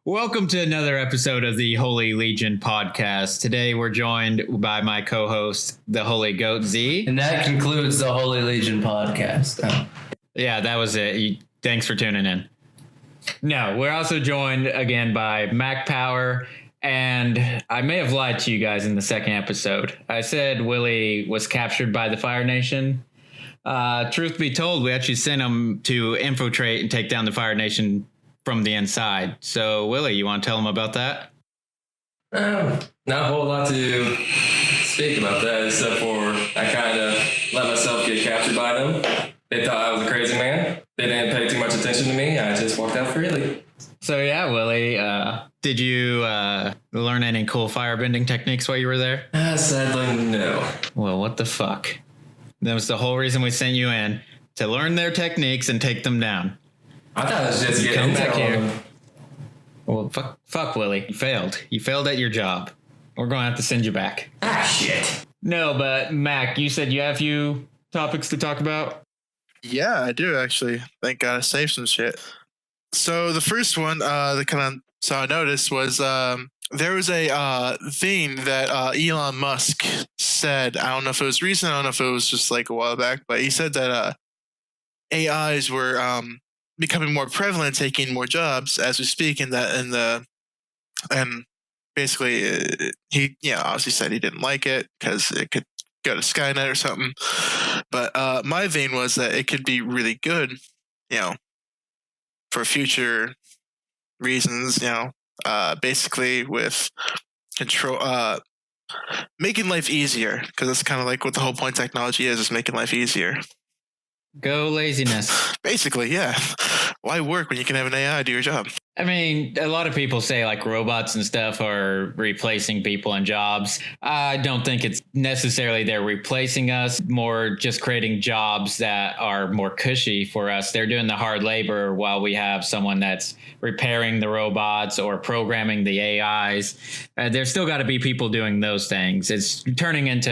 Welcome to another episode of the Holy Legion podcast. Today we're joined by my co-host, the Holy Goat.Z. And that concludes the Holy Legion podcast. Oh. Yeah, that was it. Thanks for tuning in. No, we're also joined again by Mac Power, and I may have lied to you guys in the second episode. I said Willie was captured by the Fire Nation. Truth be told, we actually sent him to infiltrate and take down the Fire Nation from the inside. So, Willie, you want to tell them about that? Not a whole lot to speak about that, except for I kind of let myself get captured by them. They thought I was a crazy man. They didn't pay too much attention to me. I just walked out freely. So, yeah, Willie, did you learn any cool firebending techniques while you were there? Sadly, no. Well, what the fuck? That was the whole reason we sent you in, to learn their techniques and take them down. I thought it was just getting come back here. Well, fuck, Willie. You failed. You failed at your job. We're going to have to send you back. Ah, shit. No, but Mac, you said you have a few topics to talk about? Yeah, I do, actually. Thank God I saved some shit. So the first one that kind of saw I noticed was there was a thing that Elon Musk said. I don't know if it was recent. I don't know if it was just like a while back, but he said that AIs were becoming more prevalent, taking more jobs as we speak. And basically he obviously said he didn't like it because it could go to Skynet or something. But my vein was that it could be really good, for future reasons, basically with control, making life easier, because that's kind of like what the whole point of technology is making life easier. Go laziness. Basically, yeah. Why work when you can have an AI do your job? I mean, a lot of people say like robots and stuff are replacing people in jobs. I don't think it's necessarily they're replacing us, more just creating jobs that are more cushy for us. They're doing the hard labor while we have someone that's repairing the robots or programming the AIs. There's still got to be people doing those things. It's turning into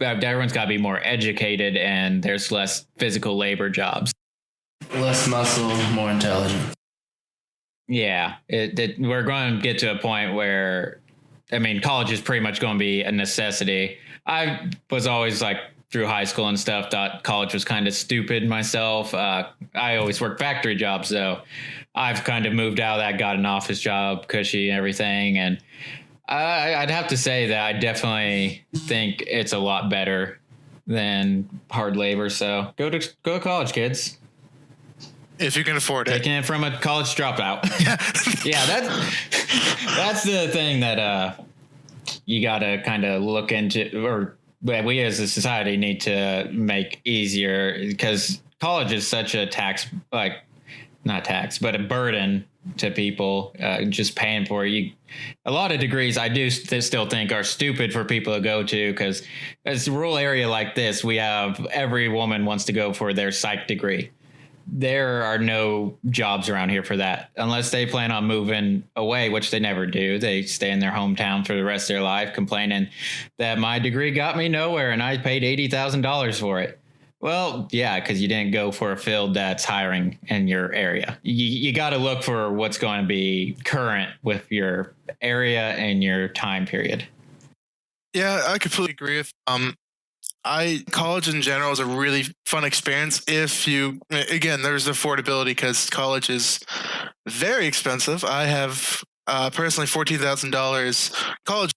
everyone's got to be more educated and there's less physical labor jobs. Less muscle, more intelligence. Yeah, we're going to get to a point where, I mean, college is pretty much going to be a necessity. I was always like through high school and stuff, thought college was kind of stupid myself. I always worked factory jobs, though. I've kind of moved out of that, got an office job, cushy and everything. And I'd have to say that I definitely think it's a lot better than hard labor. So go to college, kids. If you can afford it. Taking it from a college dropout. Yeah, that's the thing that you got to kind of look into, or we as a society need to make easier, because college is such a not tax, but a burden to people, just paying for it. A lot of degrees I do still think are stupid for people to go to, because as a rural area like this, we have every woman wants to go for their psych degree. There are no jobs around here for that unless they plan on moving away, which they never do. They stay in their hometown for the rest of their life complaining that my degree got me nowhere and I paid $80,000 for it. Well, yeah, because you didn't go for a field that's hiring in your area. You got to look for what's going to be current with your area and your time period. Yeah, I completely agree with college in general is a really fun experience if you, again, there's affordability, because college is very expensive. I have personally $14,000 college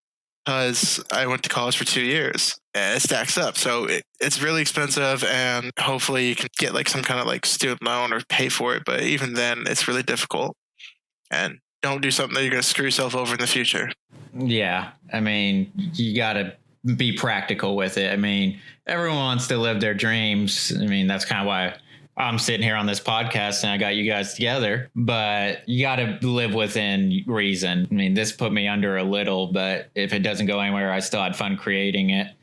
because I went to college for 2 years, and it stacks up. So it's really expensive, and hopefully you can get like some kind of like student loan or pay for it. But even then, it's really difficult. And don't do something that you're going to screw yourself over in the future. Yeah. I mean, you got to be practical with it. I mean, everyone wants to live their dreams. I mean, that's kind of why I'm sitting here on this podcast and I got you guys together, but you got to live within reason. I mean, this put me under a little, but if it doesn't go anywhere, I still had fun creating it.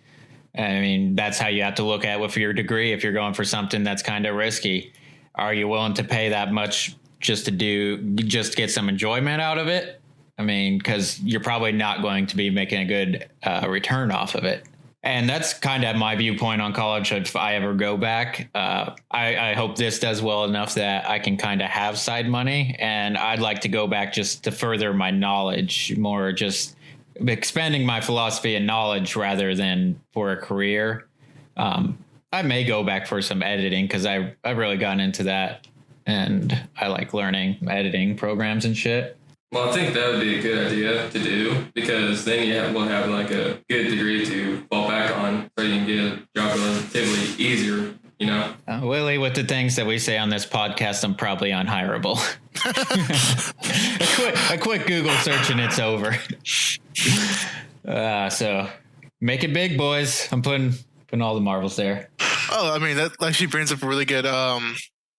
I mean, that's how you have to look at it with your degree. If you're going for something that's kind of risky, are you willing to pay that much just to get some enjoyment out of it? I mean, because you're probably not going to be making a good return off of it. And that's kind of my viewpoint on college. If I ever go back, I hope this does well enough that I can kind of have side money. And I'd like to go back just to further my knowledge, more just expanding my philosophy and knowledge rather than for a career. I may go back for some editing because I've really gotten into that. And I like learning editing programs and shit. Well, I think that would be a good idea to do because then will have like a good degree to fall back on so you can get a job relatively easier, you know? Willie, with the things that we say on this podcast, I'm probably unhireable. a quick Google search and it's over. So make it big, boys. I'm putting all the marbles there. Oh, I mean, that actually brings up a really good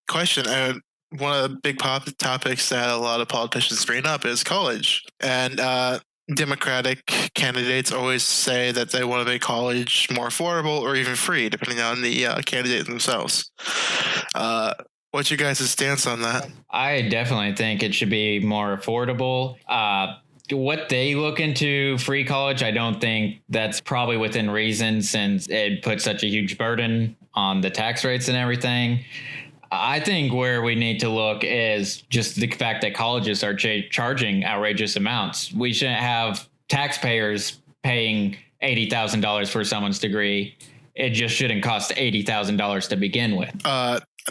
question. And one of the big topics that a lot of politicians bring up is college. And Democratic candidates always say that they want to make college more affordable or even free, depending on the candidate themselves. What's your guys' stance on that? I definitely think it should be more affordable. What they look into free college, I don't think that's probably within reason since it puts such a huge burden on the tax rates and everything. I think where we need to look is just the fact that colleges are charging outrageous amounts. We shouldn't have taxpayers paying $80,000 for someone's degree. It just shouldn't cost $80,000 to begin with.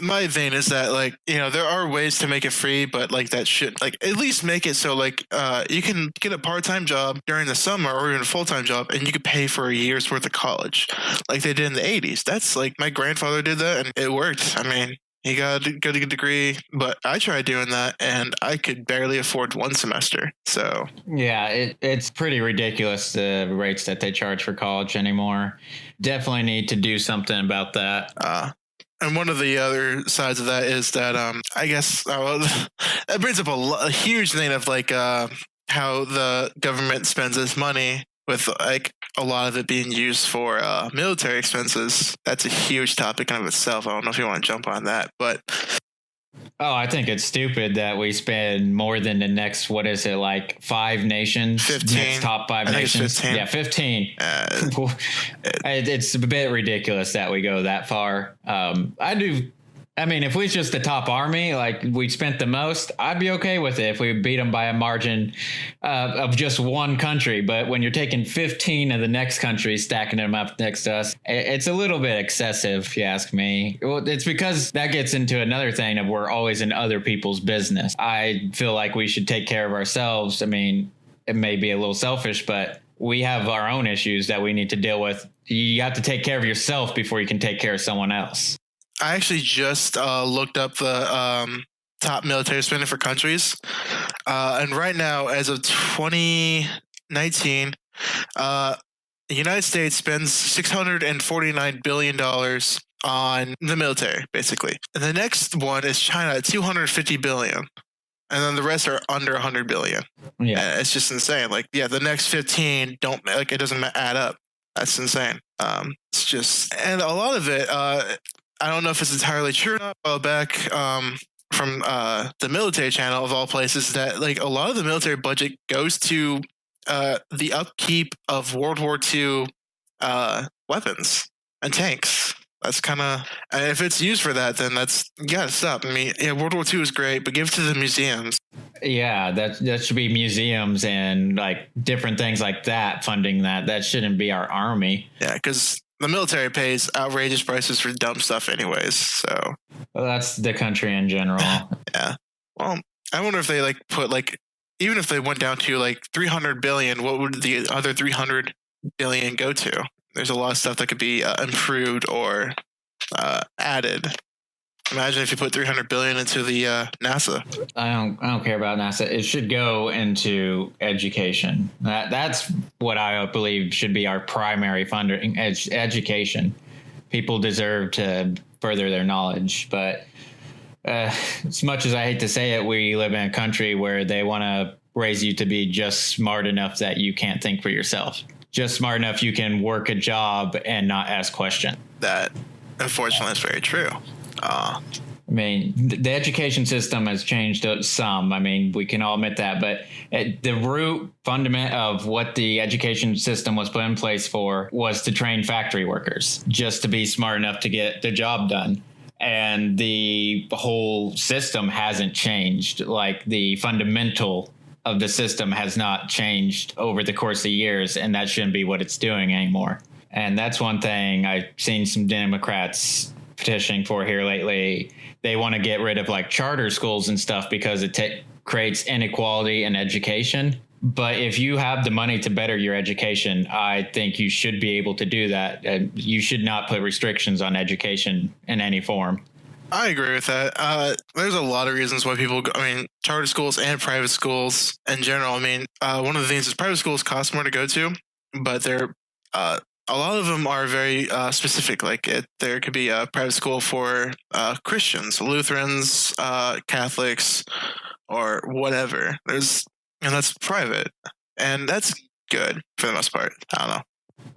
My vein is that, like, you know, there are ways to make it free, but like that should like at least make it so like you can get a part-time job during the summer or even a full-time job and you could pay for a year's worth of college like they did in the 80s. That's like my grandfather did that and it worked. I mean, he got a good degree, but I tried doing that and I could barely afford one semester. So yeah, it's pretty ridiculous the rates that they charge for college anymore. Definitely need to do something about that. And one of the other sides of that is that I guess that brings up a huge thing of like how the government spends its money, with like a lot of it being used for military expenses. That's a huge topic in of itself. I don't know if you want to jump on that, but oh, I think it's stupid that we spend more than the next, what is it, like 5 nations? 15. Next top 5 nations? 15. Yeah, 15. It's a bit ridiculous that we go that far. I mean, if we was just the top army, like we spent the most, I'd be okay with it if we beat them by a margin of just one country. But when you're taking 15 of the next country, stacking them up next to us, it's a little bit excessive, if you ask me. Well, it's because that gets into another thing of we're always in other people's business. I feel like we should take care of ourselves. I mean, it may be a little selfish, but we have our own issues that we need to deal with. You have to take care of yourself before you can take care of someone else. I actually just looked up the top military spending for countries. And right now, as of 2019, the United States spends $649 billion on the military, basically. And the next one is China at $250 billion. And then the rest are under 100 billion. Yeah. And it's just insane. Like, yeah, the next 15 don't, like, it doesn't add up. That's insane. It's just, and a lot of it, I don't know if it's entirely true or not. Back from the military channel of all places, that like a lot of the military budget goes to the upkeep of World War II weapons and tanks. That's kind of, if it's used for that, then that's, you gotta stop. I mean, yeah, World War II is great, but give it to the museums. Yeah, that should be museums and like different things like that, funding that. That shouldn't be our army. Yeah, because the military pays outrageous prices for dumb stuff anyways, so. Well, that's the country in general. Yeah. Well, I wonder if they like put like, even if they went down to like 300 billion, what would the other 300 billion go to? There's a lot of stuff that could be improved or added. Imagine if you put 300 billion into the NASA. I don't care about NASA. It should go into education. That's what I believe should be our primary funding. Education. People deserve to further their knowledge, but as much as I hate to say it, we live in a country where they want to raise you to be just smart enough that you can't think for yourself. Just smart enough you can work a job and not ask questions. That, unfortunately, is very true. I mean, the education system has changed some. I mean, we can all admit that. But the root fundament of what the education system was put in place for was to train factory workers just to be smart enough to get the job done. And the whole system hasn't changed. Like the fundamental of the system has not changed over the course of years. And that shouldn't be what it's doing anymore. And that's one thing I've seen some Democrats petitioning for here lately. They want to get rid of like charter schools and stuff because it creates inequality in education. But if you have the money to better your education, I think you should be able to do that. You should not put restrictions on education in any form. I agree with that. There's a lot of reasons why people go, I mean, charter schools and private schools in general. I mean, one of the things is private schools cost more to go to, but they're a lot of them are very specific. Like there could be a private school for Christians, Lutherans, Catholics, or whatever. And that's private, and that's good for the most part. I don't know.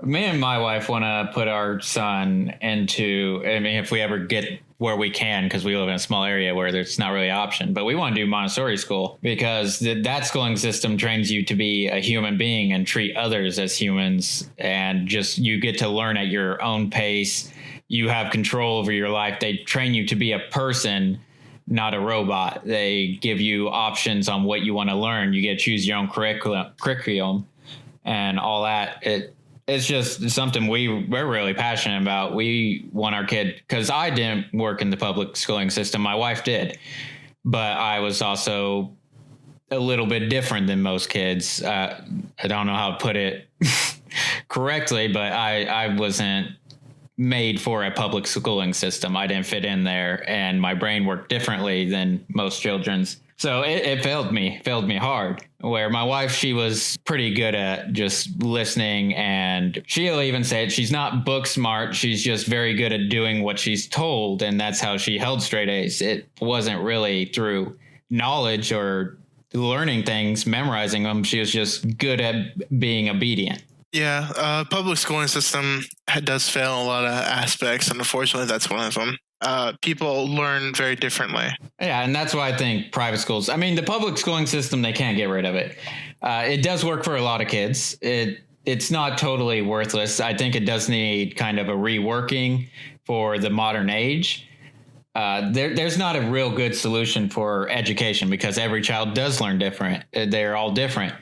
Me and my wife want to put our son into, I mean, if we ever get where we can, because we live in a small area where there's not really an option, but we want to do Montessori school because that schooling system trains you to be a human being and treat others as humans. And just you get to learn at your own pace. You have control over your life. They train you to be a person, not a robot. They give you options on what you want to learn. You get to choose your own curriculum and all that. It's just something we're really passionate about. We want our kid, because I didn't work in the public schooling system. My wife did, but I was also a little bit different than most kids. I don't know how to put it correctly, but I wasn't made for a public schooling system. I didn't fit in there, and my brain worked differently than most children's. So it failed me hard. Where my wife, she was pretty good at just listening, and she'll even say it. She's not book smart. She's just very good at doing what she's told, and that's how she held straight A's. It wasn't really through knowledge or learning things, memorizing them. She was just good at being obedient. Yeah, public schooling system does fail in a lot of aspects, and unfortunately, that's one of them. People learn very differently. Yeah, and that's why I think private schools, I mean, the public schooling system, they can't get rid of it. It does work for a lot of kids. It's not totally worthless. I think it does need kind of a reworking for the modern age. There's not a real good solution for education because every child does learn different. They're all different.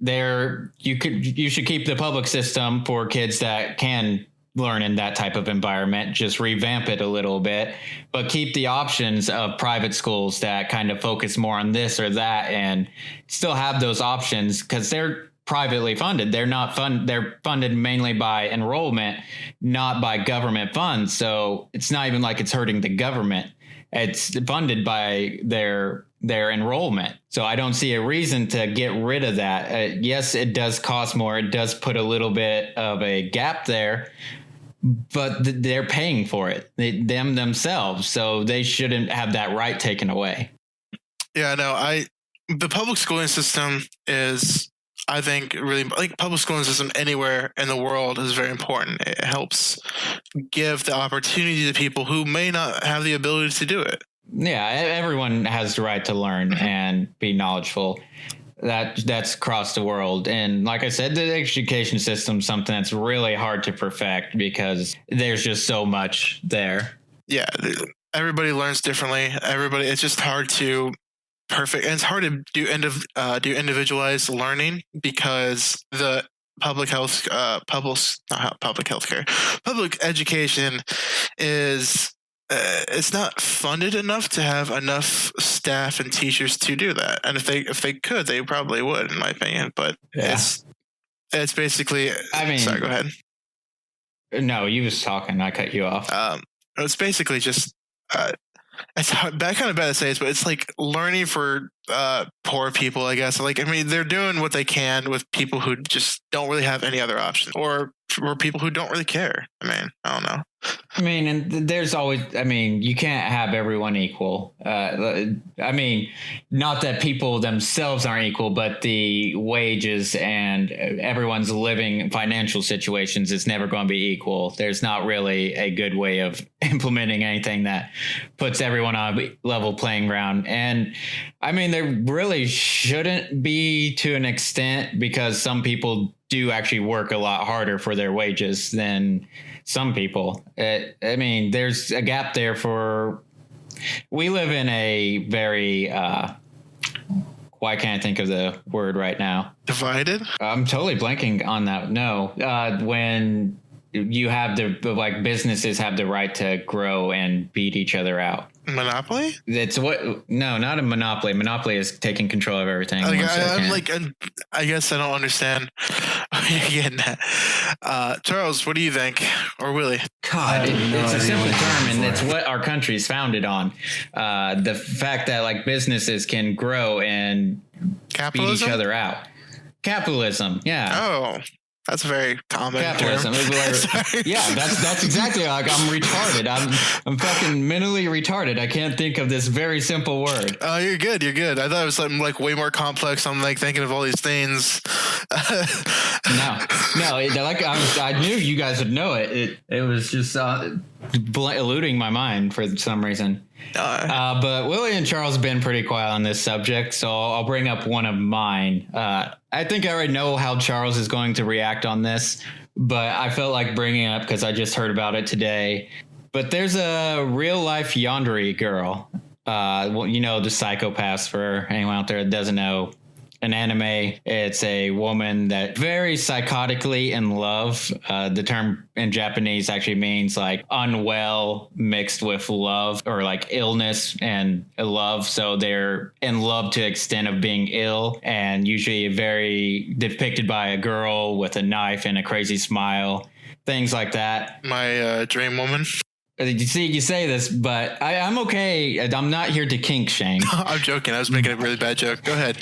You should keep the public system for kids that can learn in that type of environment, just revamp it a little bit, but keep the options of private schools that kind of focus more on this or that and still have those options because they're privately funded. They're funded mainly by enrollment, not by government funds. So it's not even like it's hurting the government. It's funded by their enrollment. So I don't see a reason to get rid of that. Yes, it does cost more. It does put a little bit of a gap there, but they're paying for it, themselves. So they shouldn't have that right taken away. Yeah, no, the public schooling system is, I think, really, like public schooling system anywhere in the world is very important. It helps give the opportunity to people who may not have the ability to do it. Yeah, everyone has the right to learn and be knowledgeable. That's across the world. And like I said, the education system is something that's really hard to perfect because there's just so much there. Yeah, everybody learns differently. It's just hard to perfect, and it's hard to do individualized learning because the public education is it's not funded enough to have enough staff and teachers to do that. And if they could, they probably would, in my opinion. But yeah. it's basically. I mean, sorry, go ahead. No, you was talking. I cut you off. It's basically just. It's kind of bad to say this, but it's like learning for poor people, I guess. Like, I mean, they're doing what they can with people who just don't really have any other option, or people who don't really care. I mean, I don't know. I mean, and there's always, I mean, you can't have everyone equal. I mean, not that people themselves aren't equal, but the wages and everyone's living financial situations is never going to be equal. There's not really a good way of implementing anything that puts everyone on a level playing ground. And I mean, there really shouldn't be, to an extent, because some people do actually work a lot harder for their wages than some people. I mean, there's a gap there we live in a very, why can't I think of the word right now? Divided? I'm totally blanking on that. No, when you have like businesses have the right to grow and beat each other out. Monopoly? No, not a monopoly. Monopoly is taking control of everything. Like, I guess I don't understand what you're getting at. Charles, what do you think? Or Willie? God, it's a simple term, and it's what our country is founded on. The fact that like businesses can grow and beat each other out. Capitalism, yeah. Oh. That's a very common capitalism. Yeah, that's exactly like I'm retarded. I'm fucking mentally retarded. I can't think of this very simple word. Oh, you're good. You're good. I thought it was something like way more complex. I'm like thinking of all these things. No. Like I knew you guys would know it. It was just eluding my mind for some reason. But Willie and Charles have been pretty quiet on this subject, so I'll bring up one of mine. I think I already know how Charles is going to react on this, but I felt like bringing it up because I just heard about it today. But there's a real life yandere girl. Well, you know, the psychopaths, for anyone out there that doesn't know. An anime, it's a woman that very psychotically in love. The term in Japanese actually means like unwell mixed with love, or like illness and love. So they're in love to the extent of being ill, and usually very depicted by a girl with a knife and a crazy smile, things like that. My dream woman. You see, you say this, but I'm okay. I'm not here to kink shame. I'm joking. I was making a really bad joke. Go ahead.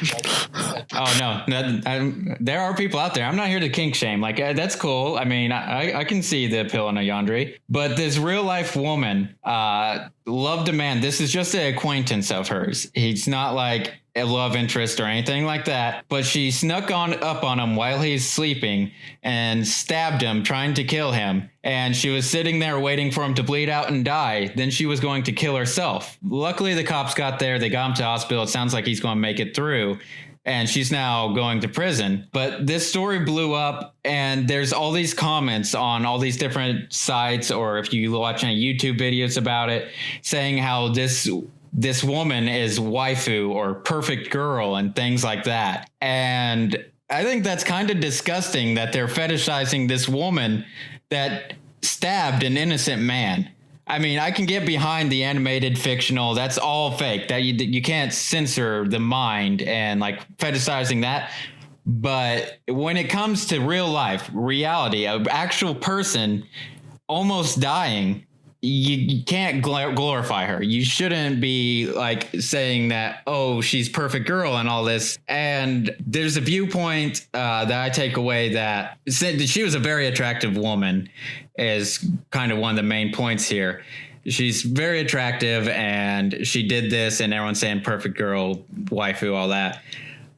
Oh, no. There are people out there. I'm not here to kink shame. Like, that's cool. I mean, I can see the appeal in a yandere. But this real life woman loved a man. This is just an acquaintance of hers. He's not like a love interest or anything like that. But she snuck up on him while he's sleeping and stabbed him, trying to kill him. And she was sitting there waiting for him to bleed out and die. Then she was going to kill herself. Luckily, the cops got there. They got him to hospital. It sounds like he's going to make it through. And she's now going to prison. But this story blew up, and there's all these comments on all these different sites, or if you watch any YouTube videos about it, saying how this woman is waifu or perfect girl and things like that. And I think that's kind of disgusting that they're fetishizing this woman that stabbed an innocent man. I mean, I can get behind the animated fictional. That's all fake. That you can't censor the mind and like fetishizing that. But when it comes to real life, reality, an actual person almost dying, you can't glorify her. You shouldn't be like saying that, oh, she's perfect girl and all this. And there's a viewpoint that I take away that she was a very attractive woman is kind of one of the main points here. She's very attractive and she did this, and everyone's saying perfect girl, waifu, all that.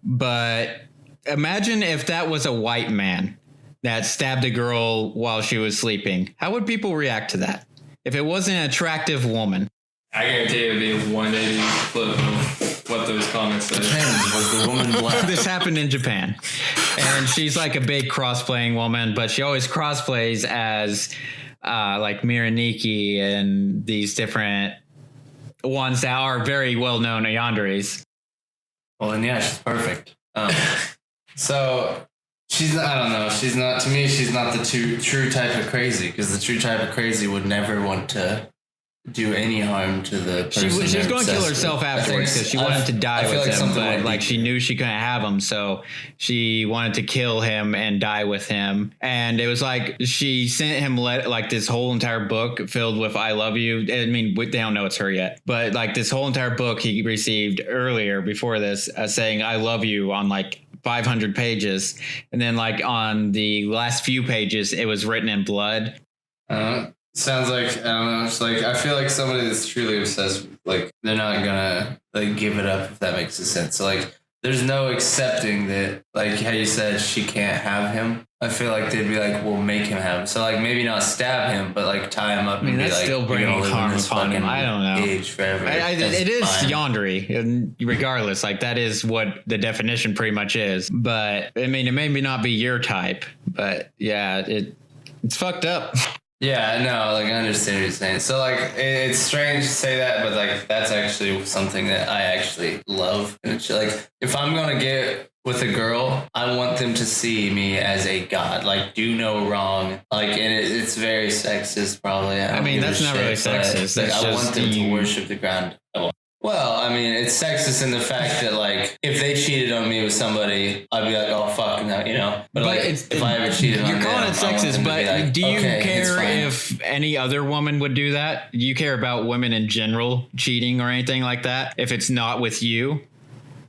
But imagine if that was a white man that stabbed a girl while she was sleeping. How would people react to that? If it wasn't an attractive woman. I guarantee it would be a 180 flip of what those comments said. Was the woman black? This happened in Japan. And she's like a big cross-playing woman, but she always cross-plays as like Miraniki and these different ones that are very well-known yanderes. Well, and yeah, she's perfect. So she's not, I don't know. She's not, to me, she's not the true type of crazy, because the true type of crazy would never want to do any harm to the person. She was they're going to kill obsessed herself with. afterwards because she wanted to die with him, but like she knew she couldn't have him, so she wanted to kill him and die with him. And it was like she sent him like this whole entire book filled with "I love you." I mean, they don't know it's her yet, but like this whole entire book he received earlier before this, saying "I love you" on like 500 pages, and then like on the last few pages it was written in blood. Sounds like, I don't know, it's like I feel like somebody that's truly obsessed with, like, they're not gonna like give it up, if that makes sense. So like there's no accepting that, like how you said she can't have him. I feel like they'd be like, we'll make him have him. So like maybe not stab him, but like tie him up. I mean, and that's be like, still bringing harm upon him. I don't know. Cage forever. It is yandere, and regardless, like that is what the definition pretty much is. But I mean, it may not be your type, but yeah, it's fucked up. Yeah, no, like I understand what you're saying. So like it's strange to say that, but like that's actually something that I actually love. And it's like if I'm gonna get with a girl, I want them to see me as a god, like do no wrong. Like, and it's very sexist, probably. I mean, that's not really sexist. Like, that's I just want them to worship the ground. Well, I mean, it's sexist in the fact that, like, if they cheated on me with somebody, I'd be like, oh, fuck, no, you know? But like, if I ever cheated on them, you're calling it sexist, but like, do you care if any other woman would do that? Do you care about women in general cheating or anything like that if it's not with you?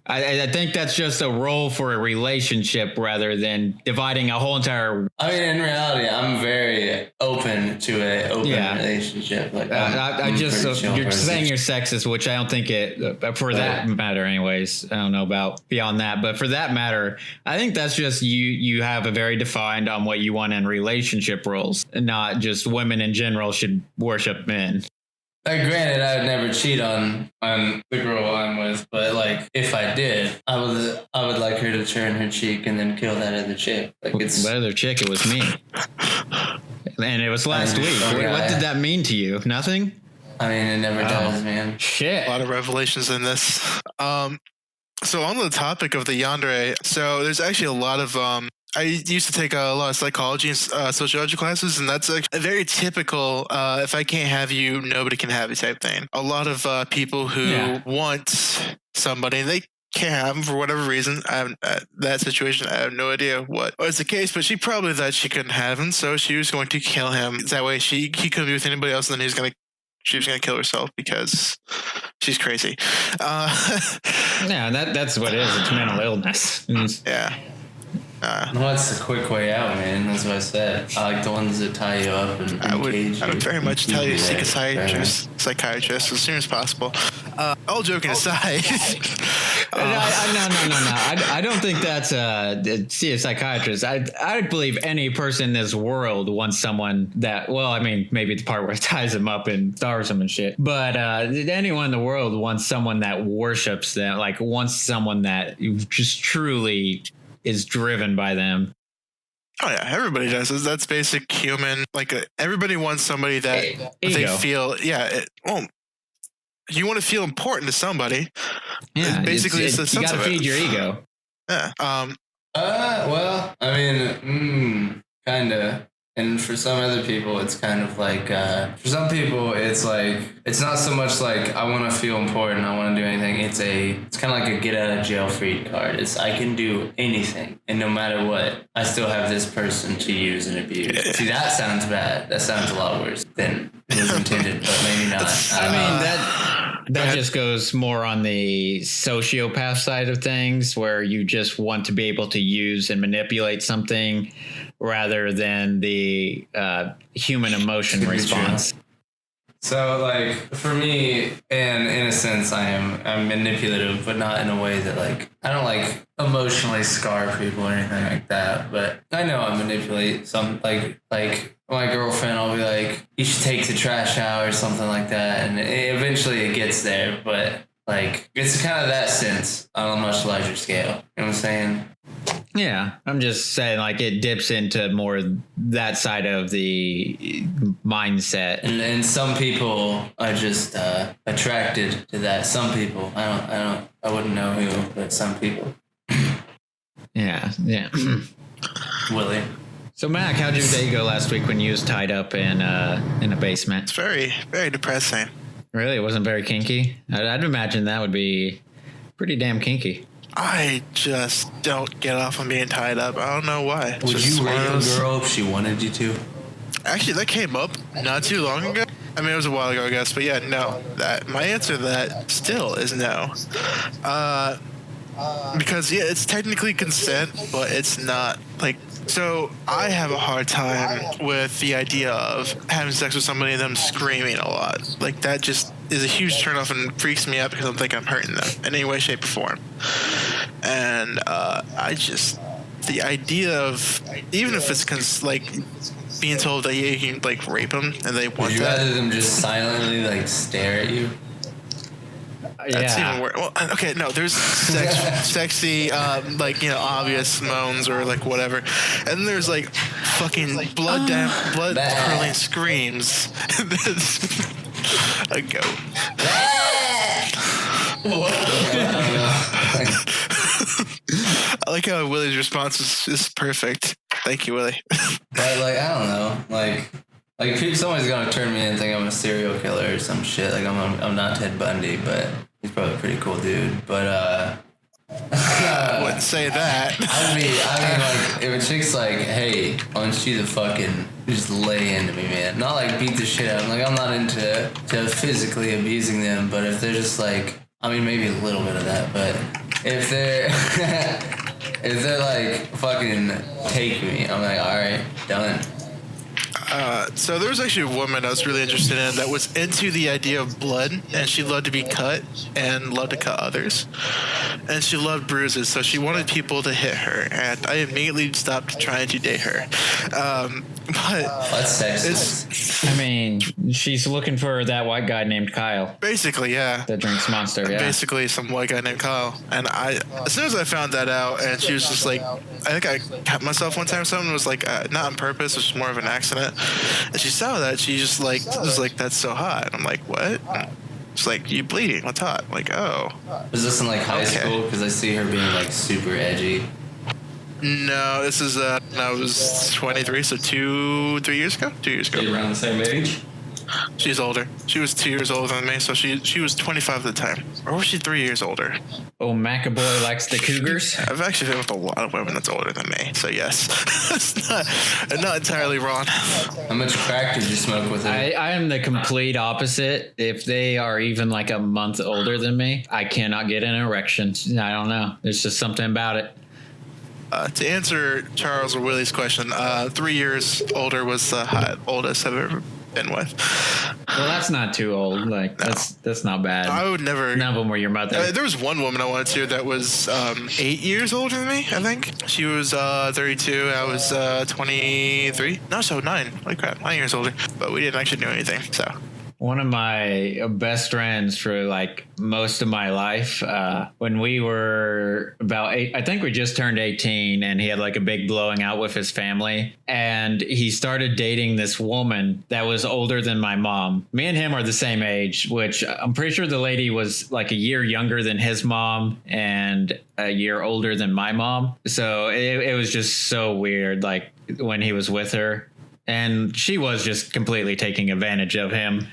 I think that's just a role for a relationship rather than dividing a whole entire. I mean, in reality, I'm very open to an open relationship. Like, you're saying you're sexist, which I don't think it for that matter. Anyways, I don't know about beyond that, but for that matter, I think that's just you have a very defined on what you want in relationship roles, and not just women in general should worship men. Like, granted, I would never cheat on the girl I'm with, but like if I did, I would like her to turn her cheek and then kill that other chick. Like, it's that other chick. It was me, and it was last week. What did that mean to you? Nothing. I mean, it never does, man. Shit. A lot of revelations in this. So on the topic of the yandere, so there's actually a lot of I used to take a lot of psychology and sociology classes, and that's a very typical if I can't have you, nobody can have you type thing. A lot of people who want somebody, and they can't have them for whatever reason. That situation, I have no idea what was the case, but she probably thought she couldn't have him, so she was going to kill him. That way he couldn't be with anybody else, and then she was going to kill herself because she's crazy. Yeah, that's what it is. It's mental illness. Yeah. No, that's the quick way out, man. That's what I said. I like the ones that tie you up and I would very much tell you to seek a psychiatrist as soon as possible. All joking aside. No. I don't think that's see a psychiatrist. I believe any person in this world wants someone that, well, I mean, maybe the part where it ties them up and starves them and shit. But anyone in the world wants someone that worships them, like wants someone that just truly is driven by them. Oh yeah, everybody does. That's basic human. Like everybody wants somebody that they feel. Yeah. You want to feel important to somebody. Yeah. Basically, it's you got to feed your ego. Yeah. Well, I mean, kind of. And for some other people, it's kind of like, for some people, it's like, it's not so much like, I want to feel important, I want to do anything. It's kind of like a get out of jail free card. It's, I can do anything. And no matter what, I still have this person to use and abuse. Yeah. See, that sounds bad. That sounds a lot worse than it was intended, but maybe not. I mean, that just goes more on the sociopath side of things, where you just want to be able to use and manipulate something rather than the human emotion response. So, like, for me, and in a sense, I'm manipulative, but not in a way that, like, I don't, like, emotionally scar people or anything like that, but I know I manipulate some, like my girlfriend, I'll be like, you should take the trash out or something like that, and eventually it gets there, but, like, it's kind of that sense on a much larger scale. You know what I'm saying? Yeah, I'm just saying, like, it dips into more that side of the mindset. And some people are just attracted to that. Some people, I wouldn't know who, but some people. Yeah. Willie. So Mac, how'd your day go last week when you was tied up in a basement? It's very, very depressing. Really, it wasn't very kinky. I'd imagine that would be pretty damn kinky. I just don't get off on being tied up. I don't know why. Would you rape a girl if she wanted you to? Actually, that came up not too long ago. I mean, it was a while ago, I guess. But yeah, no. My answer to that still is no. Because, yeah, it's technically consent, but it's not, like... So I have a hard time with the idea of having sex with somebody and them screaming a lot. Like, that just is a huge turnoff and freaks me out because I think I'm hurting them in any way, shape, or form. And the idea of, even if it's like being told that you can like rape them and they want that. Rather than just silently like stare at you. That's even worse. Well, okay, no, there's sexy, like, you know, obvious moans or like whatever, and then there's like fucking blood curdling screams. A goat. I like how Willie's response is just perfect. Thank you, Willie. But like, I don't know, like somebody's gonna turn me in and think I'm a serial killer or some shit. Like I'm not Ted Bundy, but he's probably a pretty cool dude. But I wouldn't say that. I mean, like if a chick's like, hey, I want you to fucking just lay into me, man. Not like beat the shit out. I'm not into physically abusing them, but if they're just like, I mean, maybe a little bit of that, but if they're if they're like fucking take me, I'm like, all right, done. So there was actually a woman I was really interested in that was into the idea of blood, and she loved to be cut and loved to cut others, and she loved bruises, so she wanted people to hit her, and I immediately stopped trying to date her. But that's sexist. I mean, she's looking for that white guy named Kyle. Basically, yeah. That drinks Monster, yeah. Basically, some white guy named Kyle. And as soon as I found that out, and she was just like, I think I cut myself one time or something, it was like, not on purpose, it was more of an accident. And she saw that, she just like, was like, that's so hot. And I'm like, what? She's like, you bleeding, what's hot? I'm like, oh. Was this in like high school? Because I see her being like super edgy. No, this is, I was 23, so 3 years ago? 2 years ago. You're around the same age? She's older. She was 2 years older than me, so she was 25 at the time. Or was she 3 years older? Oh, Macaboy likes the cougars? I've actually been with a lot of women that's older than me, so yes. It's not entirely wrong. How much crack did you smoke with her? I am the complete opposite. If they are even like a month older than me, I cannot get an erection. I don't know. There's just something about it. To answer Charles or Willie's question, 3 years older was the oldest I've ever been with. Well, that's not too old. Like, no. That's not bad. I would never. None of them were your mother. There was one woman I wanted to that was 8 years older than me, I think. She was 32. I was 23. No, so 9. Holy crap, 9 years older. But we didn't actually do anything, so. One of my best friends for like most of my life, when we were about 8, I think we just turned 18, and he had like a big blowing out with his family, and he started dating this woman that was older than my mom. Me and him are the same age, which I'm pretty sure the lady was like a year younger than his mom and a year older than my mom. So it was just so weird, like when he was with her. And she was just completely taking advantage of him.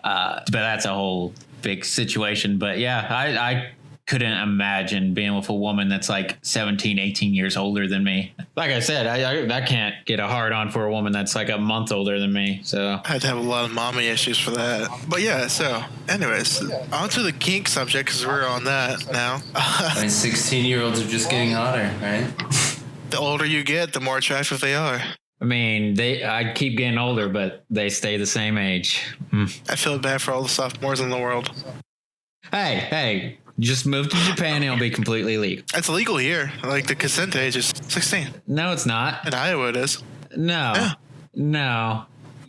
But that's a whole big situation. But yeah, I couldn't imagine being with a woman that's like 17, 18 years older than me. Like I said, I can't get a hard on for a woman that's like a month older than me. So I had to have a lot of mommy issues for that. But yeah, so anyways, on to the kink subject, because we're on that now. I mean, 16-year-olds are just getting hotter, right? The older you get, the more attractive they are. I mean, I keep getting older, but they stay the same age. I feel bad for all the sophomores in the world. Hey, just move to Japan and it'll be completely legal. It's legal here. Like, the consent age is 16. No, it's not. In Iowa, it is. No. Yeah. No.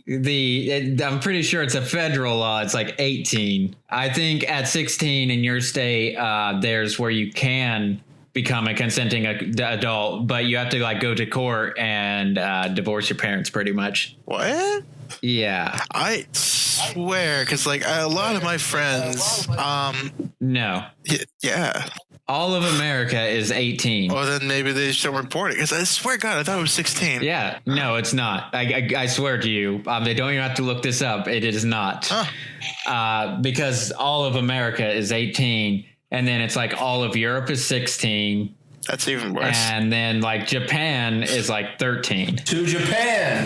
I'm pretty sure it's a federal law. It's like 18. I think at 16 in your state, there's where you can become a consenting adult, but you have to like go to court and divorce your parents pretty much. What? Yeah. I swear, because like a lot of my friends, no. Yeah. All of America is 18. Well, then maybe they just don't report it. Because I swear to God, I thought it was 16. Yeah, no, it's not. I swear to you. They don't even have to look this up. It is not. Because all of America is 18. And then it's like all of Europe is 16. That's even worse. And then like Japan is like 13. To Japan.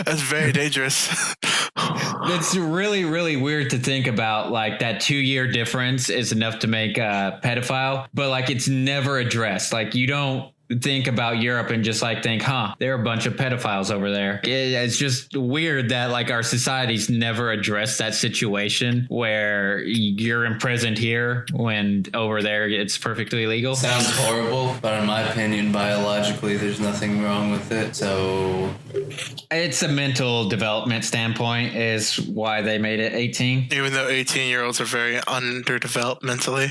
That's very dangerous. It's really, really weird to think about. Like that 2-year difference is enough to make a pedophile, but like it's never addressed. Like you don't think about Europe and just like think, there are a bunch of pedophiles over there. It's just weird that like our society's never addressed that situation where you're imprisoned here when over there it's perfectly legal. Sounds horrible, but in my opinion, biologically, there's nothing wrong with it. So it's a mental development standpoint is why they made it 18. Even though 18-year-olds are very underdeveloped mentally.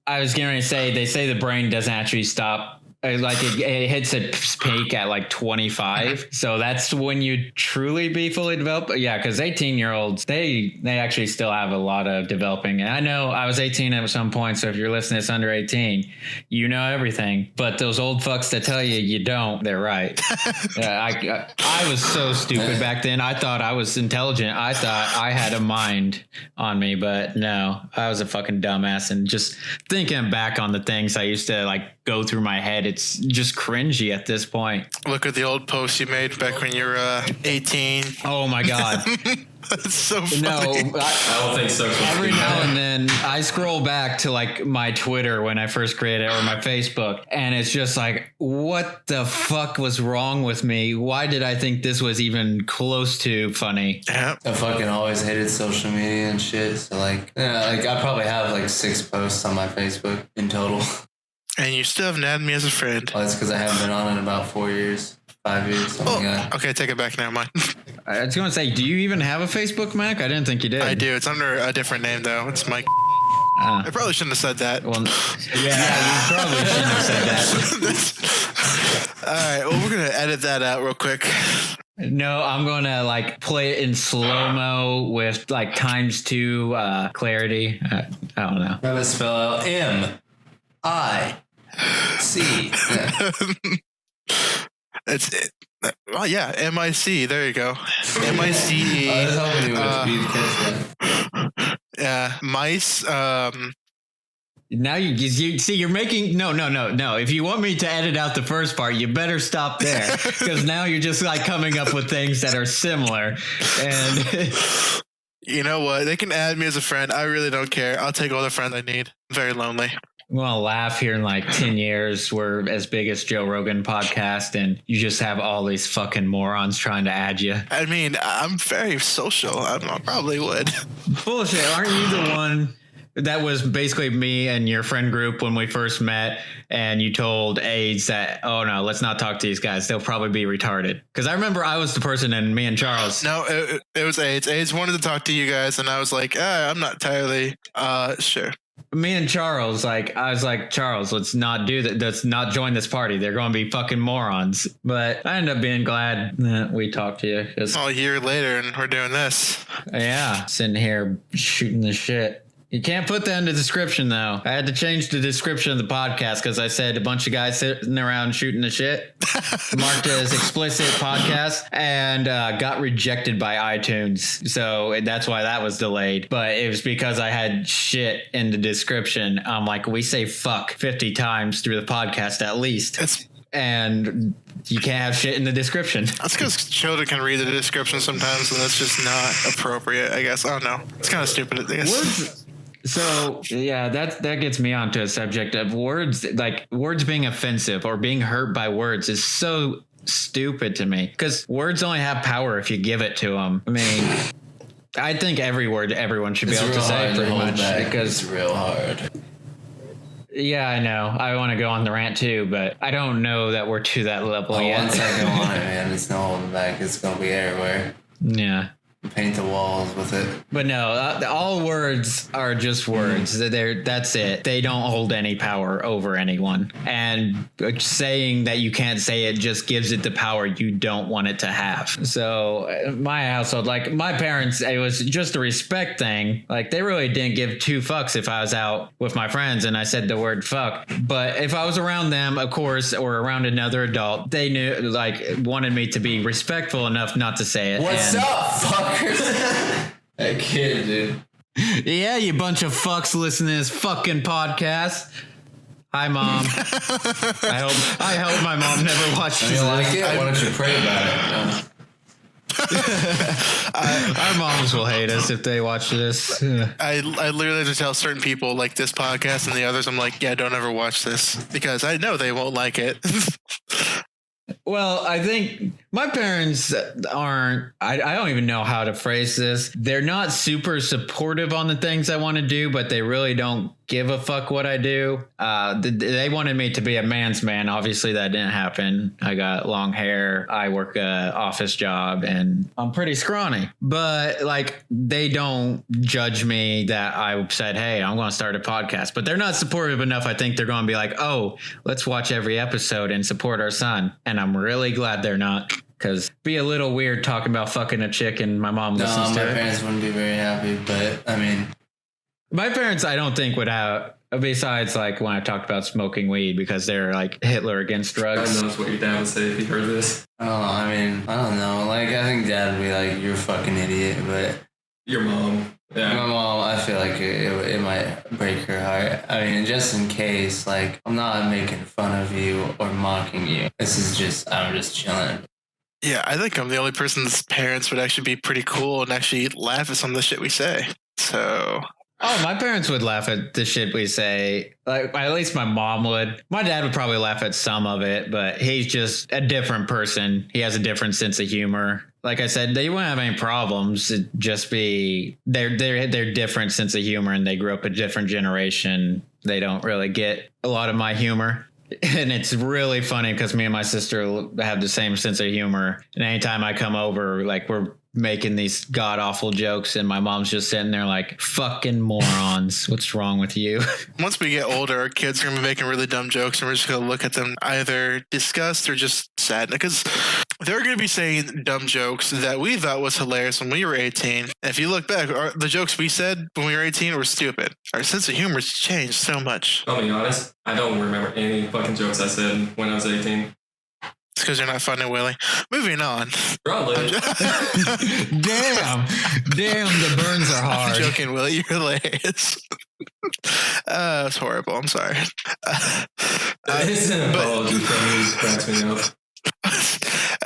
I was going to say, they say the brain doesn't actually stop. Like it hits a peak at like 25. So that's when you truly be fully developed. Yeah, because 18-year-olds, they actually still have a lot of developing. And I know I was 18 at some point. So if you're listening to this under 18, you know everything. But those old fucks that tell you you don't, they're right. I was so stupid back then. I thought I was intelligent. I thought I had a mind on me. But no, I was a fucking dumbass. And just thinking back on the things I used to like go through my head, it's just cringy at this point. Look at the old post you made back when you were 18. Oh my God. That's so funny. No, I don't think so. Every now and then I scroll back to like my Twitter when I first created it or my Facebook, and it's just like, what the fuck was wrong with me? Why did I think this was even close to funny? Yeah. I fucking always hated social media and shit. So like I probably have like 6 posts on my Facebook in total. And you still haven't added me as a friend. Well, that's because I haven't been on in about 4 years, 5 years, something like that. Okay, take it back now, Mike. I was going to say, do you even have a Facebook, Mac? I didn't think you did. I do. It's under a different name, though. It's Mike. I probably shouldn't have said that. Well, yeah, you probably shouldn't have said that. All right, well, we're going to edit that out real quick. No, I'm going to like play it in slow-mo with like ×2 clarity. I don't know. I'm going to spell out M-I-C. It's well, yeah, M-I-C. There you go. M-I-C-E. I was hoping you would catch that. Yeah, mice. Now you see, you're making no. If you want me to edit out the first part, you better stop there, because now you're just like coming up with things that are similar. And you know what? They can add me as a friend. I really don't care. I'll take all the friends I need. I'm very lonely. I'm gonna laugh here in like 10 years. We're as big as Joe Rogan podcast, and you just have all these fucking morons trying to add you. I mean, I'm very social. I probably would. Bullshit. Aren't you the one that was basically me and your friend group when we first met, and you told AIDS that, oh no, let's not talk to these guys, they'll probably be retarded? Because I remember I was the person, and me and Charles. No, it was AIDS. AIDS wanted to talk to you guys, and I was like, I'm not entirely sure. Me and Charles, I was like, Charles, let's not do that. Let's not join this party. They're going to be fucking morons. But I ended up being glad that we talked to you. A year later, and we're doing this. Yeah, sitting here shooting the shit. You can't put that in the description, though. I had to change the description of the podcast because I said a bunch of guys sitting around shooting the shit, marked as explicit podcast, and got rejected by iTunes. So that's why that was delayed. But it was because I had shit in the description. I'm like, we say fuck 50 times through the podcast at least. And you can't have shit in the description. That's because children can read the description sometimes, and that's just not appropriate, I guess. I don't know. It's kind of stupid, I guess. So yeah, that gets me onto a subject of words. Like words being offensive or being hurt by words is so stupid to me, because words only have power if you give it to them. I mean, I think every word everyone should be able to say pretty much, because it's real hard. Yeah, I know. I want to go on the rant too, but I don't know that we're to that level yet. Once I go on it, man, it's no holding back. It's gonna be everywhere. Yeah. paint the walls with it. But no, all words are just words. That's it. They don't hold any power over anyone. And saying that you can't say it just gives it the power you don't want it to have. So my household, like my parents, it was just a respect thing. Like they really didn't give two fucks if I was out with my friends and I said the word fuck. But if I was around them, of course, or around another adult, they knew, like, wanted me to be respectful enough not to say it. What's up, fuckers? That kid, dude. Yeah, you bunch of fucks listening to this fucking podcast. Hi, Mom. I hope my mom never watches this. You like it? Why don't you pray about it? Our moms will hate us if they watch this. I literally have to tell certain people like this podcast and the others, I'm like, yeah, don't ever watch this because I know they won't like it. Well, I think my parents aren't, I don't even know how to phrase this. They're not super supportive on the things I want to do, but they really don't give a fuck what I do. They wanted me to be a man's man. Obviously, that didn't happen. I got long hair. I work a office job and I'm pretty scrawny. But like, they don't judge me that I said, hey, I'm going to start a podcast. But they're not supportive enough. I think they're going to be like, oh, let's watch every episode and support our son. And I'm really glad they're not. Because it'd be a little weird talking about fucking a chick and my mom listens to it. My parents wouldn't be very happy, but I mean... My parents, I don't think would have, besides like when I talked about smoking weed because they're like Hitler against drugs. God knows what your dad would say if he heard this. Oh, I mean, I don't know. Like, I think Dad would be like, you're a fucking idiot, but... Your mom. Yeah. My mom, I feel like it might break her heart. I mean, just in case, like, I'm not making fun of you or mocking you. This is just, I'm just chilling. Yeah, I think I'm the only person's parents would actually be pretty cool and actually laugh at some of the shit we say. So... Oh, my parents would laugh at the shit we say. Like, at least my mom would. My dad would probably laugh at some of it, but he's just a different person. He has a different sense of humor. Like I said, they wouldn't have any problems. It'd just be they're different sense of humor, and they grew up a different generation. They don't really get a lot of my humor. And it's really funny because me and my sister have the same sense of humor. And anytime I come over, like we're making these god awful jokes and my mom's just sitting there like, fucking morons. What's wrong with you? Once we get older, our kids are going to be making really dumb jokes and we're just going to look at them either disgust or just sad because they're going to be saying dumb jokes that we thought was hilarious when we were 18. And if you look back, the jokes we said when we were 18 were stupid. Our sense of humor has changed so much. I'll be honest, I don't remember any fucking jokes I said when I was 18. It's because you're not funny, Willie. Moving on. Probably. Damn, the burns are hard. I'm joking, Willie. You're hilarious. It's horrible. I'm sorry. It's an apology from me. Cracks me up.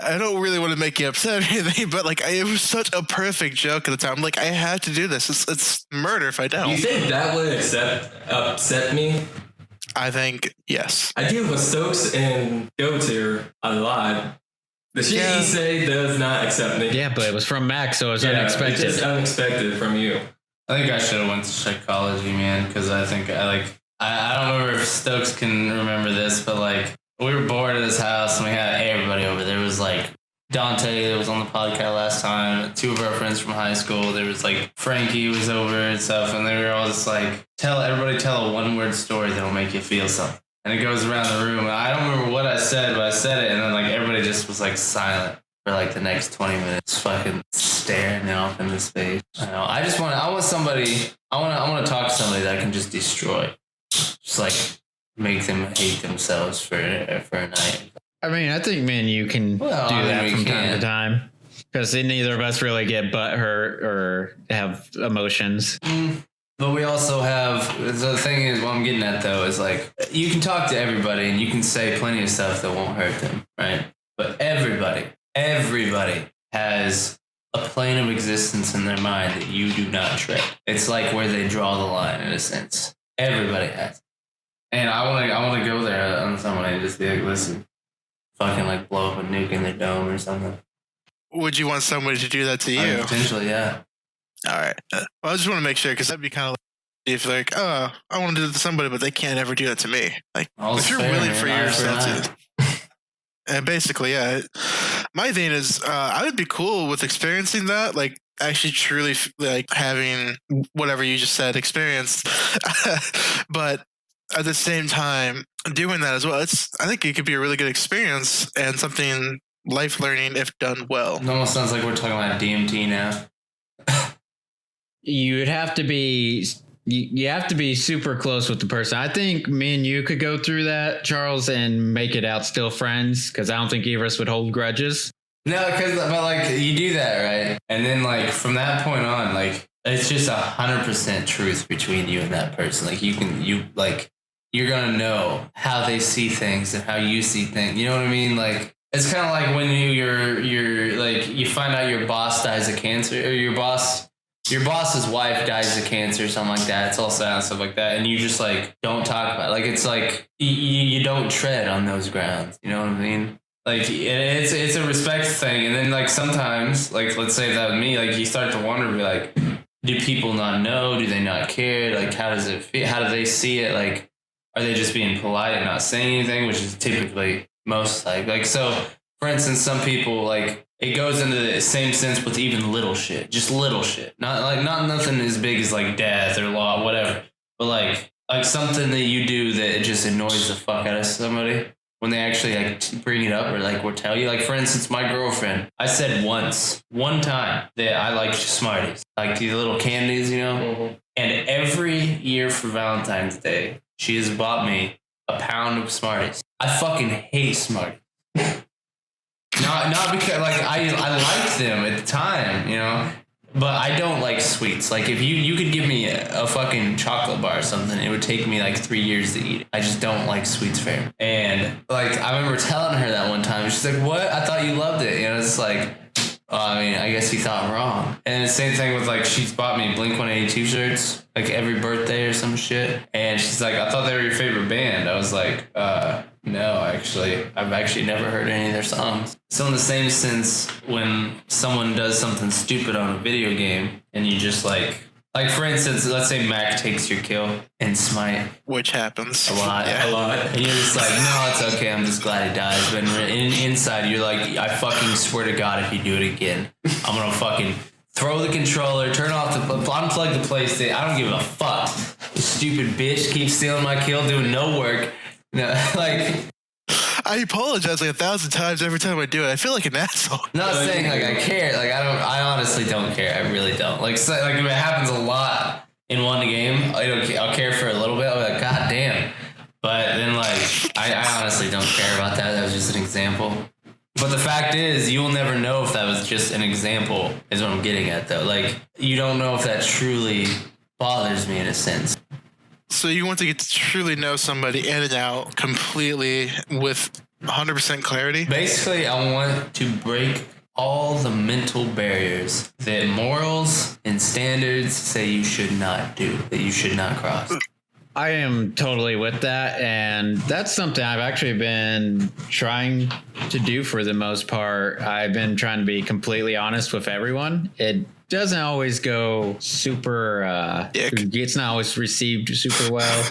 I don't really want to make you upset or anything, but like it was such a perfect joke at the time. Like I had to do this. It's murder if I don't. You think that would upset me? I think yes. I deal with Stokes and Goat.Z a lot. The shit he say does not accept me. Yeah, but it was from Max, so it was unexpected. It's just unexpected from you. I think I should have went to psychology, man, because I think I don't remember if Stokes can remember this, but like we were bored at his house and we had everybody over. There was like Dante that was on the podcast last time, two of our friends from high school. There was like Frankie was over and stuff, and they were all just like, tell a one-word story that'll make you feel something. And it goes around the room. I don't remember what I said, but I said it, and then like everybody just was like silent for like the next 20 minutes, fucking staring off into space. I know. I want somebody. I want to talk to somebody that I can just destroy, just like make them hate themselves for a night. I mean, I think me and you can do that from time to time because neither of us really get butthurt or have emotions. But we also have, the thing is, what I'm getting at though is like, you can talk to everybody and you can say plenty of stuff that won't hurt them, right? But everybody has a plane of existence in their mind that you do not tread. It's like where they draw the line in a sense. Everybody has. And I want to go there on somebody and just be like, listen, fucking like blow up a nuke in their dome or something. Would you want somebody to do that to you? Potentially, yeah. All right. Well, I just want to make sure because that'd be kind of like if they're like, oh, I want to do that to somebody, but they can't ever do that to me. Like, if you're willing for your senses. And basically, yeah. My thing is, I would be cool with experiencing that. Like, actually truly like having whatever you just said experienced, but at the same time doing that as well, I think it could be a really good experience and something life learning if done well. It almost sounds like we're talking about DMT now. You would have to be. You have to be super close with the person. I think me and you could go through that, Charles, and make it out still friends, because I don't think either of us would hold grudges. No, but like you do that, right? And then like from that point on, like it's just 100% truth between you and that person. Like you're gonna know how they see things and how you see things. You know what I mean? Like it's kind of like when you're like you find out your boss dies of cancer, or your boss's wife dies of cancer or something like that. It's all sad and stuff like that. And you just like, don't talk about it. Like, it's like, you don't tread on those grounds. You know what I mean? Like, it's a respect thing. And then like, sometimes like, let's say that with me, like you start to wonder, be like, do people not know? Do they not care? Like, how does it feel? How do they see it? Like, are they just being polite and not saying anything? Which is typically most like, so for instance, some people like, it goes into the same sense with even little shit, just little shit. Not nothing as big as like death or law, whatever. But like something that you do that just annoys the fuck out of somebody when they actually like bring it up or like will tell you. Like for instance, my girlfriend, I said one time that I like Smarties, like these little candies, you know. Mm-hmm. And every year for Valentine's Day, she has bought me a pound of Smarties. I fucking hate Smarties. Not because like I liked them at the time, you know, but I don't like sweets. Like if you could give me a fucking chocolate bar or something, it would take me like 3 years to eat. I just don't like sweets very much. And like I remember telling her that one time, she's like, "What? I thought you loved it." You know, it's like, I mean, I guess you thought wrong. And the same thing with like, she's bought me Blink-182 shirts like every birthday or some shit. And she's like, "I thought they were your favorite band." I was like, no, actually, I've actually never heard any of their songs. So in the same sense, when someone does something stupid on a video game and you just like for instance, let's say Mac takes your kill in Smite. Which happens. A lot. And you're just like, no, it's okay, I'm just glad he dies. But inside, you're like, I fucking swear to God, if you do it again, I'm gonna fucking throw the controller, turn off unplug the PlayStation. I don't give a fuck. You stupid bitch keeps stealing my kill, doing no work. No, like I apologize like 1,000 times every time I do it. I feel like an asshole. Not saying like I care. Like I honestly don't care. I really don't. Like if it happens a lot in one game, I'll care for a little bit. I'll be like, God damn. But then like I honestly don't care about that. That was just an example. But the fact is, you will never know if that was just an example. Is what I'm getting at though. Like you don't know if that truly bothers me in a sense. So you want to get to truly know somebody in and out completely with 100% clarity? Basically, I want to break all the mental barriers that morals and standards say you should not do, that you should not cross. I am totally with that. And that's something I've actually been trying to do for the most part. I've been trying to be completely honest with everyone. It doesn't always go super, it's not always received super well.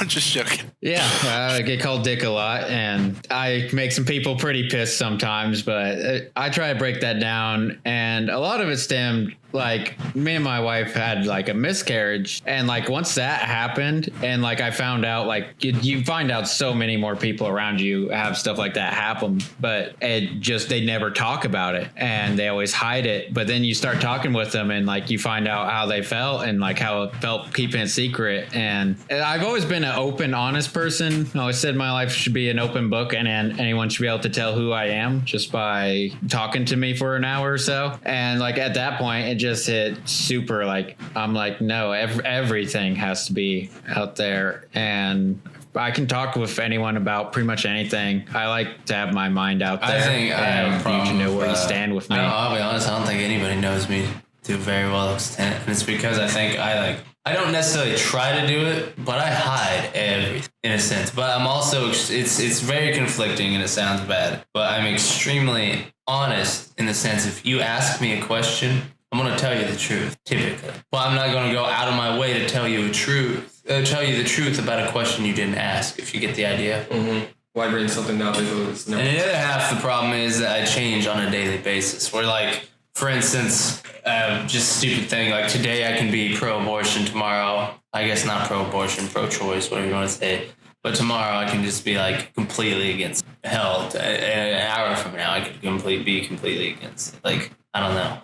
I'm just joking. Yeah, I get called dick a lot, and I make some people pretty pissed sometimes, but I try to break that down, and a lot of it stemmed, like, me and my wife had, like, a miscarriage, and, like, once that happened, and, like, I found out, like, you find out so many more people around you have stuff like that happen, but they never talk about it, and they always hide it, but then you start talking with them, and, like, you find out how they felt, and, like, how it felt keeping it secret, and I've always been an open, honest person. I always said my life should be an open book, and anyone should be able to tell who I am just by talking to me for an hour or so. And like at that point, it just hit super. Like I'm like, no, everything has to be out there, and I can talk with anyone about pretty much anything. I like to have my mind out there. I think I have a problem. You can know where you stand with me. I'll be honest. I don't think anybody knows me to a very well extent, and it's because I think I don't necessarily try to do it, but I hide everything in a sense. But I'm also, it's very conflicting and it sounds bad, but I'm extremely honest in the sense if you ask me a question, I'm going to tell you the truth, typically. But I'm not going to go out of my way to tell you the truth about a question you didn't ask, if you get the idea. Mm-hmm. Why bring something out that was And the other half, the problem is that I change on a daily basis. Where like, for instance, just stupid thing, like today I can be pro-abortion, tomorrow, I guess not pro-abortion, pro-choice, whatever you want to say. But tomorrow I can just be like completely against hell. An hour from now I could be completely against it. Like, I don't know.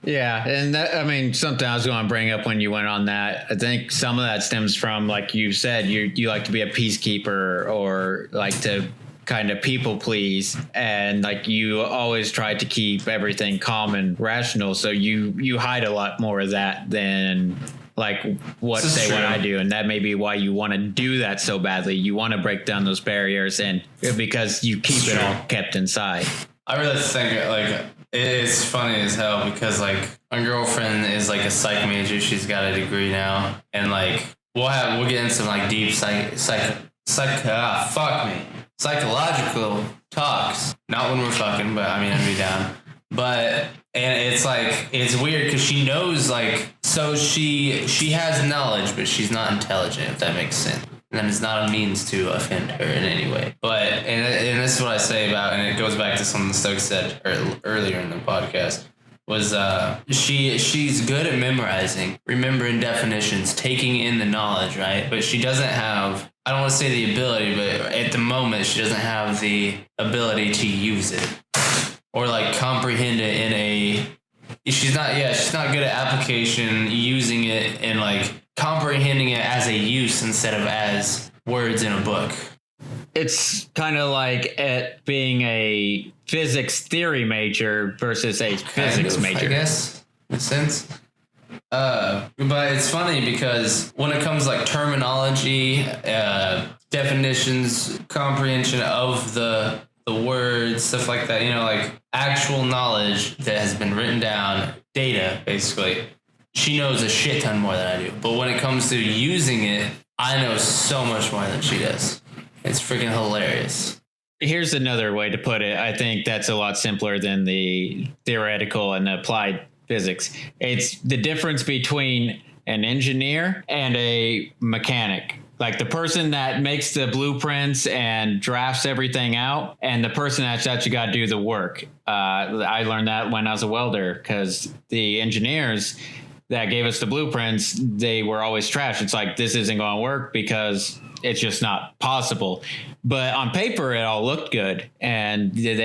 Yeah, and that, I mean, something I was going to bring up when you went on that, I think some of that stems from, like you said, you like to be a peacekeeper or like to kind of people please, and like you always try to keep everything calm and rational, so you hide a lot more of that than like what I do, and that may be why you want to do that so badly. You want to break down those barriers, and because you keep it all kept inside. I really think like it's funny as hell because like my girlfriend is like a psych major. She's got a degree now, and like we'll get into some like deep psychological talks. Not when we're fucking, but I mean I'd be down. But and it's like it's weird because she knows like so she has knowledge, but she's not intelligent. If that makes sense. And it's not a means to offend her in any way. But, and this is what I say about, and it goes back to something Stokes said earlier in the podcast, was she's good at memorizing, remembering definitions, taking in the knowledge, right? But she doesn't have, I don't want to say the ability, but at the moment, she doesn't have the ability to use it. Or like comprehend it in a, she's not good at application, using it, and like, comprehending it as a use instead of as words in a book. It's kind of like it being a physics theory major versus a physics major. I guess, in a sense. But it's funny because when it comes like terminology, definitions, comprehension of the words, stuff like that, you know, like actual knowledge that has been written down, data, basically. She knows a shit ton more than I do. But when it comes to using it, I know so much more than she does. It's freaking hilarious. Here's another way to put it. I think that's a lot simpler than the theoretical and applied physics. It's the difference between an engineer and a mechanic. Like the person that makes the blueprints and drafts everything out, and the person that's actually got to do the work. I learned that when I was a welder, because the engineers that gave us the blueprints, they were always trash. It's like, this isn't going to work because it's just not possible. But on paper, it all looked good. And did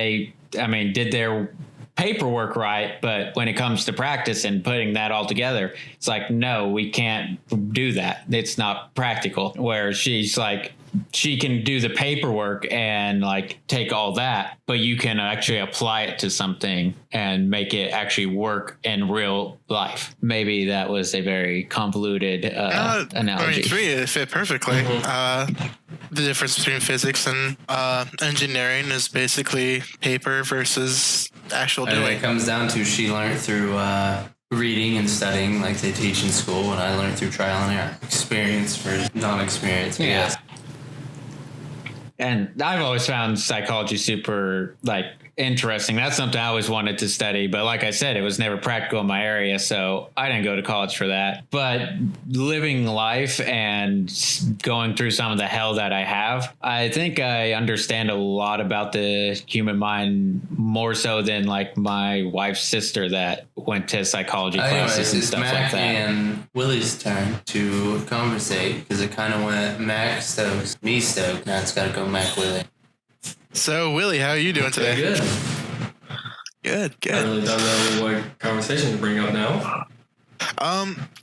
their paperwork right, but when it comes to practice and putting that all together, it's like, no, we can't do that. It's not practical. Where she's like, she can do the paperwork and like take all that, but you can actually apply it to something and make it actually work in real life. Maybe that was a very convoluted analogy. I mean, for me, it fit perfectly. Mm-hmm. The difference between physics and engineering is basically paper versus actual doing. It comes down to she learned through reading and studying like they teach in school, and I learned through trial and error. Experience versus non-experience. Yeah. And I've always found psychology super like interesting. That's something I always wanted to study, but like I said, it was never practical in my area, so I didn't go to college for that. But living life and going through some of the hell that I have, I think I understand a lot about the human mind more so than like my wife's sister that went to psychology classes and stuff like that. And Willie's turn to conversate, because it kind of went Mac Stokes, me Stokes. Now it's got to go Mac Willie. So, Willie, how are you doing today? Good. Good. I really don't know what conversation to bring up now.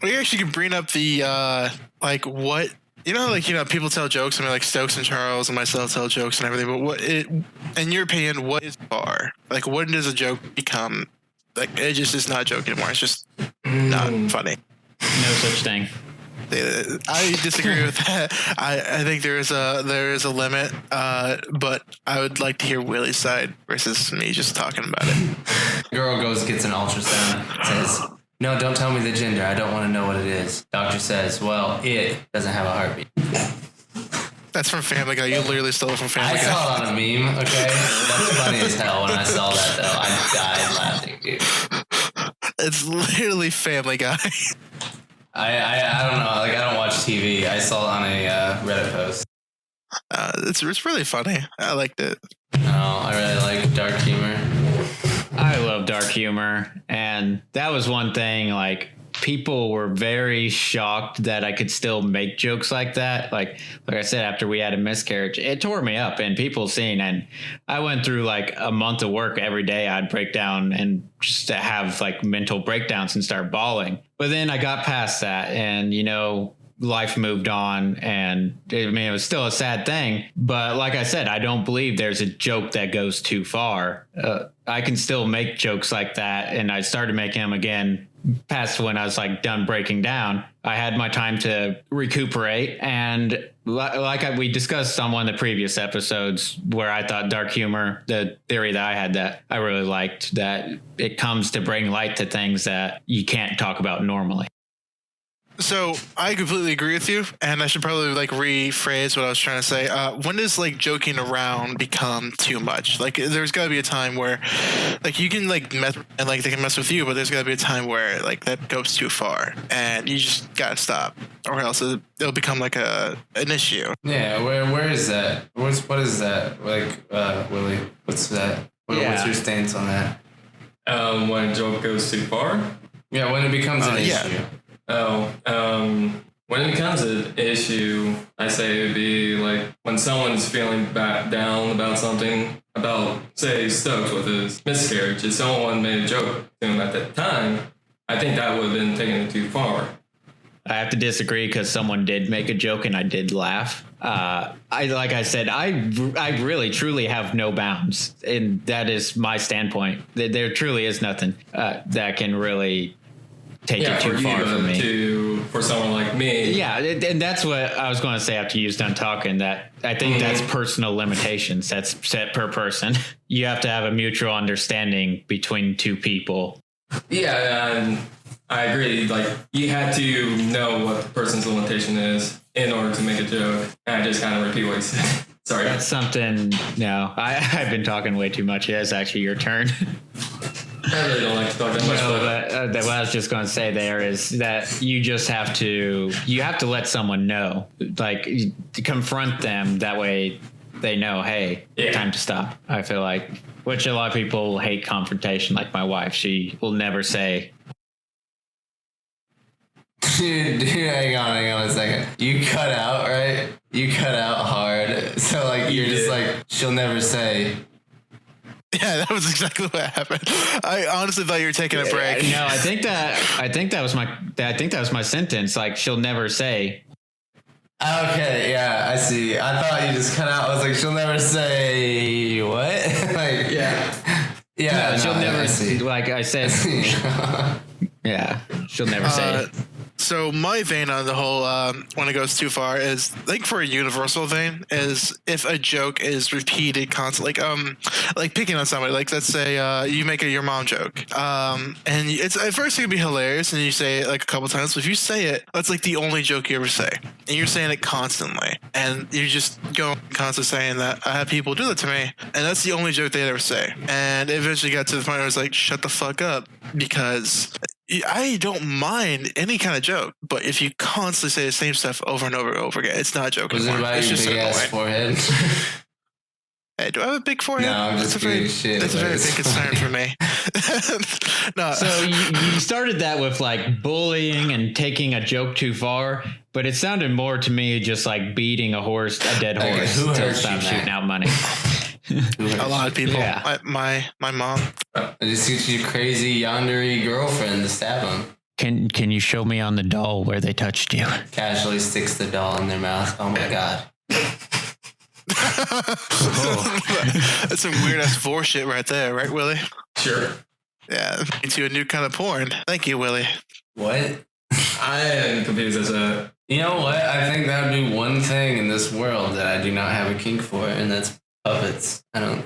We actually can bring up the, people tell jokes. I mean, like Stokes and Charles and myself tell jokes and everything, but in your opinion, what is bar? Like, when does a joke become, like, it just is not a joke anymore? It's just not funny. No such thing. I disagree with that. I think there is a limit, but I would like to hear Willie's side versus me just talking about it. Girl gets an ultrasound, says, "No, don't tell me the gender. I don't want to know what it is." Doctor says, "Well, it doesn't have a heartbeat." That's from Family Guy. You literally stole it from Family Guy. I saw it on a meme, okay? That's funny as hell. When I saw that, though, I died laughing, dude. It's literally Family Guy. I don't know. Like, I don't watch TV. I saw it on a Reddit post. It's really funny. I liked it. No, I really like dark humor. I love dark humor, and that was one thing. Like, people were very shocked that I could still make jokes like that. Like I said, after we had a miscarriage, it tore me up, and people seen, and I went through like a month of work every day. I'd break down and just to have like mental breakdowns and start bawling. But then I got past that, and life moved on, and it was still a sad thing. But like I said, I don't believe there's a joke that goes too far. I can still make jokes like that, and I started making them again past when I was like done breaking down. I had my time to recuperate, and we discussed on one of the previous episodes where I thought dark humor, the theory that I had that I really liked, that it comes to bring light to things that you can't talk about normally. So I completely agree with you, and I should probably like rephrase what I was trying to say. When does like joking around become too much? Like, there's got to be a time where, like, you can like mess and like they can mess with you, but there's got to be a time where like that goes too far, and you just gotta stop, or else it'll become like an issue. Yeah, where is that? What is that? Like, Willie, what's that? What's your stance on that? When a joke goes too far? Yeah, when it becomes an issue. When it becomes an issue, I say it would be like when someone's feeling down about something, about, say, Stokes with his miscarriage. If someone made a joke to him at that time, I think that would have been taking it too far. I have to disagree, because someone did make a joke and I did laugh. Like I said, I really truly have no bounds, and that is my standpoint. There truly is nothing that can really take it too far for me. For someone like me. Yeah, and that's what I was going to say after you was done talking, that I think that's personal limitations. That's set per person. You have to have a mutual understanding between two people. Yeah, and I agree. Like, you had to know what the person's limitation is in order to make a joke. And I just kind of repeat what you said. Sorry. That's something, no, I've been talking way too much. It's actually your turn. I really don't like to talk that much. No, what I was just going to say there is that you just have to let someone know, like, to confront them. That way they know, hey, time to stop. I feel like, which a lot of people hate confrontation. Like my wife, she will never say. Dude, hang on a second. You cut out, right? You cut out hard. So like you're just like, she'll never say. Yeah, that was exactly what happened. I honestly thought you were taking a break. No, I think that was my sentence. Like, she'll never say. Okay, yeah, I see. I thought you just cut out. I was like, she'll never say what? Like, yeah, No, she'll never say. Like I said, yeah, she'll never say. So my vein on the whole when it goes too far is, I think for a universal vein, is if a joke is repeated constantly, like picking on somebody. Like, let's say you make a your mom joke, and it's at first it can be hilarious, and you say it like a couple times. But if you say it, that's like the only joke you ever say, and you're saying it constantly, and you just go constantly saying that. I have people do that to me, and that's the only joke they'd ever say. And it eventually got to the point where I was like, shut the fuck up, because I don't mind any kind of joke, but if you constantly say the same stuff over and over and over again, it's not a joke anymore. It's just big ass forehead. Hey, do I have a big forehead? No, I'm just kidding. That's a very big concern for me. No. So you started that with like bullying and taking a joke too far, but it sounded more to me just like beating a dead horse until it stopped shooting out money. A lot of people. Yeah. My mom. I just get your crazy yondery girlfriend to stab him. Can you show me on the doll where they touched you? Casually sticks the doll in their mouth. Oh my god. That's some weird ass vor shit right there, right, Willie? Sure. Yeah, into a new kind of porn. Thank you, Willie. What? I am confused as a. You know what? I think that would be one thing in this world that I do not have a kink for, and that's puppets. I don't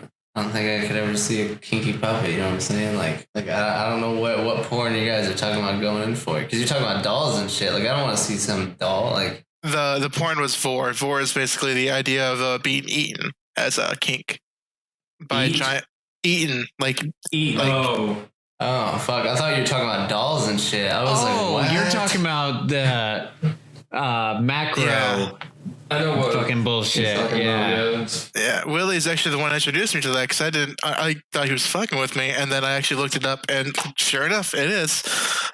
think I could ever see a kinky puppet. You know what I'm saying? Like I don't know what porn you guys are talking about going in for, because you're talking about dolls and shit. Like, I don't want to see some doll. Like, the porn was vor. Vor is basically the idea of being eaten as a kink by a giant. Eaten, like eat. Like, oh fuck! I thought you were talking about dolls and shit. I was like, what? You're talking about the macro. Yeah. I know what fucking bullshit. he's talking about, Yeah, Willie's actually the one that introduced me to that because I thought he was fucking with me, and then I actually looked it up, and sure enough, it is.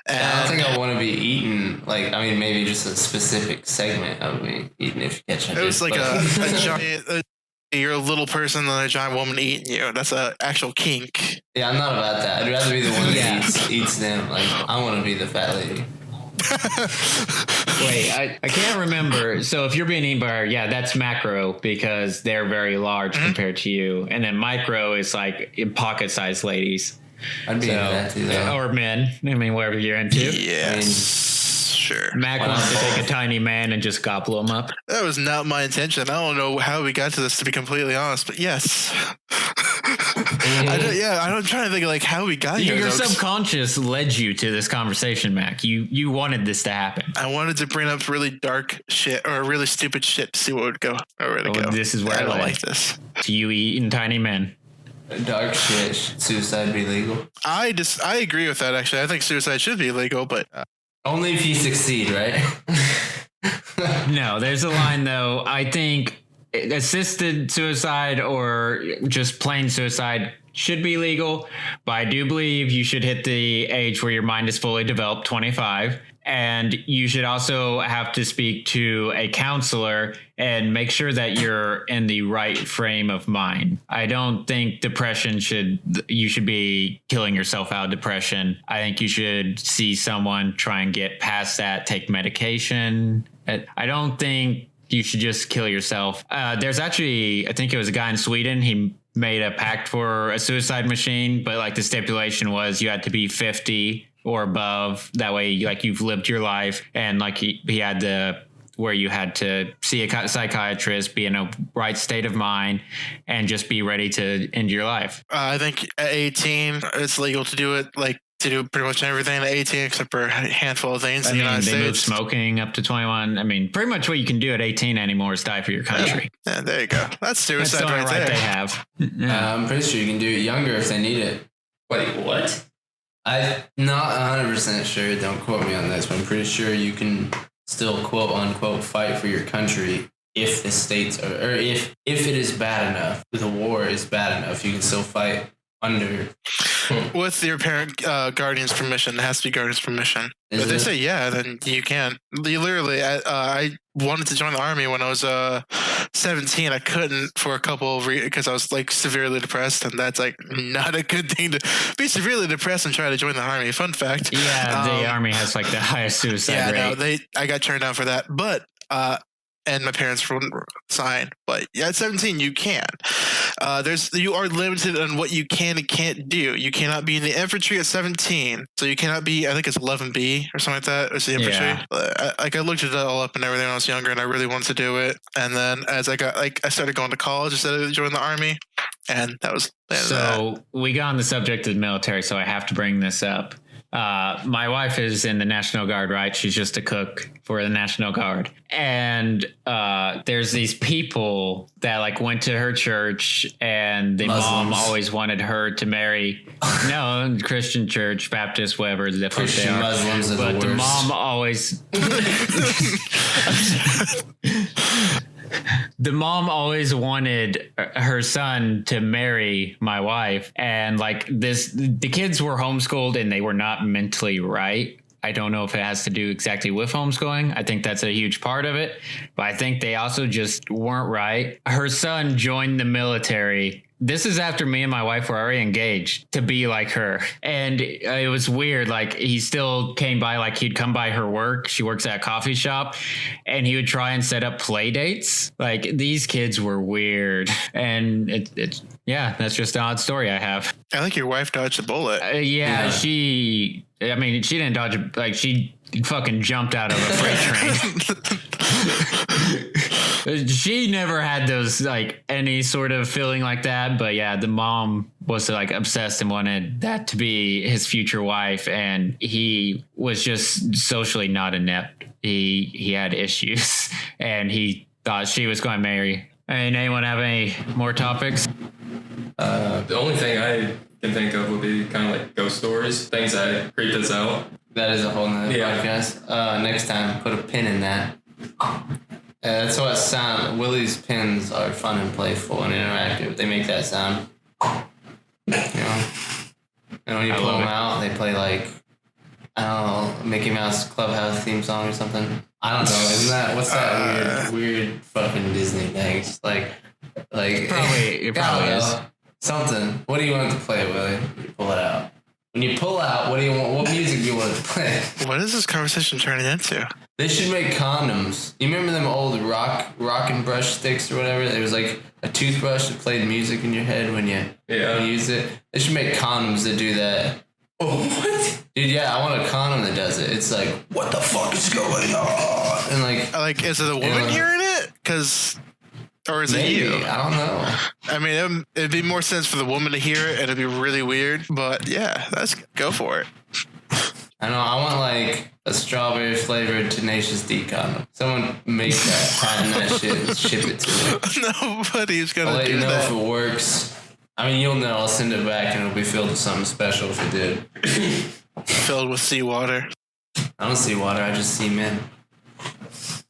And I don't think I want to be eaten. Like, I mean, maybe just a specific segment of me eaten if you catch my it was drift, like but- a giant. You're a little person and a giant woman eating you. That's an actual kink. Yeah, I'm not about that. I'd rather be the one that eats them. Like, I want to be the fat lady. Wait, I can't remember. So if you're being eaten by her, yeah, that's macro because they're very large compared to you. And then micro is like pocket-sized ladies. I'd be into that too, though. Or men. I mean, whatever you're into. Yes. Sure. Mac Why wants to not take a both? tiny man and just gobble him up. That was not my intention. I don't know how we got to this, to be completely honest, but yes. I'm trying to think of like how we got here. Your though, 'cause subconscious led you to this conversation, Mac. You wanted this to happen. I wanted to bring up really dark shit or really stupid shit to see what would go or where to Oh, go. this is where I it don't led. like this. To you eating tiny men. Dark shit. Should suicide be legal? I agree with that actually. I think suicide should be illegal, but Only if you succeed, right? No, there's a line though. I think assisted suicide or just plain suicide should be legal, but I do believe you should hit the age where your mind is fully developed, 25. And you should also have to speak to a counselor and make sure that you're in the right frame of mind. I don't think you should be killing yourself out of depression. I think you should see someone, try and get past that, take medication. I don't think you should just kill yourself. There's actually, I think it was a guy in Sweden. He made a pact for a suicide machine, but like the stipulation was you had to be 50 or above. That way, like you've lived your life, and like he had where you had to see a psychiatrist, be in a right state of mind, and just be ready to end your life. I think at 18 it's legal to do it, like to do pretty much everything at 18 except for a handful of things in the United they moved States. smoking up to 21. I mean, pretty much what you can do at 18 anymore is die for your country. Yeah, there you go. That's That's suicide the only right right there. they have. Yeah. I'm pretty sure you can do it younger if they need it. Wait, what? I'm not 100% sure. Don't quote me on this, but I'm pretty sure you can still quote unquote fight for your country if the states or if it is bad enough, the war is bad enough, you can still fight under. With your parent guardian's permission. It has to be guardian's permission. Is If they it? say yeah, then you can. You literally, I wanted to join the army when I was 17. I couldn't for a couple of because I was like severely depressed, and that's like not a good thing to be severely depressed and try to join the army. Fun fact. Yeah, the army has like the highest suicide Yeah, rate. no, I got turned down for that, but and my parents wouldn't sign. But yeah, at 17 you can. You are limited on what you can and can't do. You cannot be in the infantry at 17, so you cannot be. I think it's 11B or something like that. It's the infantry. Yeah. I looked it all up and everything when I was younger, and I really wanted to do it. And then as I started going to college instead of joining the army, and that was the end of that. So we got on the subject of the military, so I have to bring this up. My wife is in the National Guard, right? She's just a cook for the National Guard. And there's these people that like went to her church, and the mom Muslims. always wanted her to marry Christian church, Baptist, whatever the fuck they Christian are. Muslims are the But the worst. mom always the mom always wanted her son to marry my wife, and like the kids were homeschooled and they were not mentally right. I don't know if it has to do exactly with homeschooling. I think that's a huge part of it, but I think they also just weren't right. Her son joined the military. This is after me and my wife were already engaged to be like her. And it was weird. Like he still came by, like he'd come by her work. She works at a coffee shop, and he would try and set up play dates. Like these kids were weird. And it's that's just an odd story I have. I think your wife dodged a bullet. Yeah, she didn't dodge, she fucking jumped out of a freight train. She never had those, like, any sort of feeling like that. But yeah, the mom was like obsessed and wanted that to be his future wife. And he was just socially not inept. He had issues, and he thought she was going to marry. And anyone have any more topics? The only thing I can think of would be kind of like ghost stories, things that creep us out. That is a whole nother Yeah. podcast. Next time, put a pin in that. That's what sound. Willie's pins are fun and playful and interactive. They make that sound. You know? And when you pull them out, they play like, I don't know, Mickey Mouse Clubhouse theme song or something. I don't know. Isn't that, what's that weird fucking Disney thing? It's like It probably is. Something. What do you want it to play, Willie? You pull it out. When you pull out, what do you want? What music do you want it to play? What is this conversation turning into? They should make condoms. You remember them old rock and brush sticks or whatever? There was like a toothbrush that played music in your head when you used it. They should make condoms that do that. Oh, what? Dude, yeah, I want a condom that does it. It's like, what the fuck is going on? And like is it the woman hearing it? Or is maybe, it you? I don't know. I mean, it'd be more sense for the woman to hear it, and it'd be really weird. But yeah, go for it. I know. I want like a strawberry flavored Tenacious D condom. Someone make that, patent that shit, and ship it to me. Nobody's gonna I'll let do you know that. if it works. I mean, you'll know. I'll send it back, and it'll be filled with something special if it did. Filled with seawater. I don't see water. I just see men.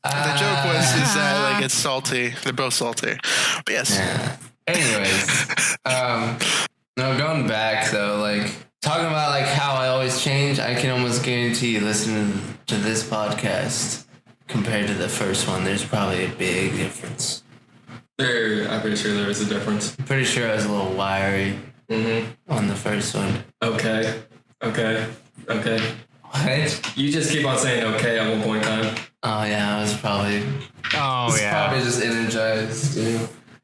The joke is that like it's salty. They're both salty. But yes. Yeah. Anyways, no, going back though, like talking about like how I always change, I can almost guarantee you listening to this podcast compared to the first one, there's probably a big difference. I'm pretty sure there is a difference. I'm pretty sure I was a little wiry on the first one. Okay. What? You just keep on saying okay at one point in time. Oh yeah, I was probably. Probably just energized.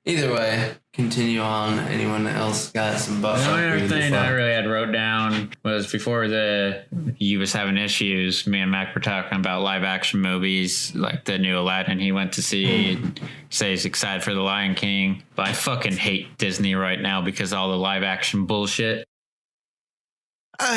Either way, continue on. Anyone else got some buff? The only other thing I really had wrote down was before you was having issues, me and Mac were talking about live action movies, like the new Aladdin he went to see. Say he's excited for the Lion King, but I fucking hate Disney right now because of all the live action bullshit.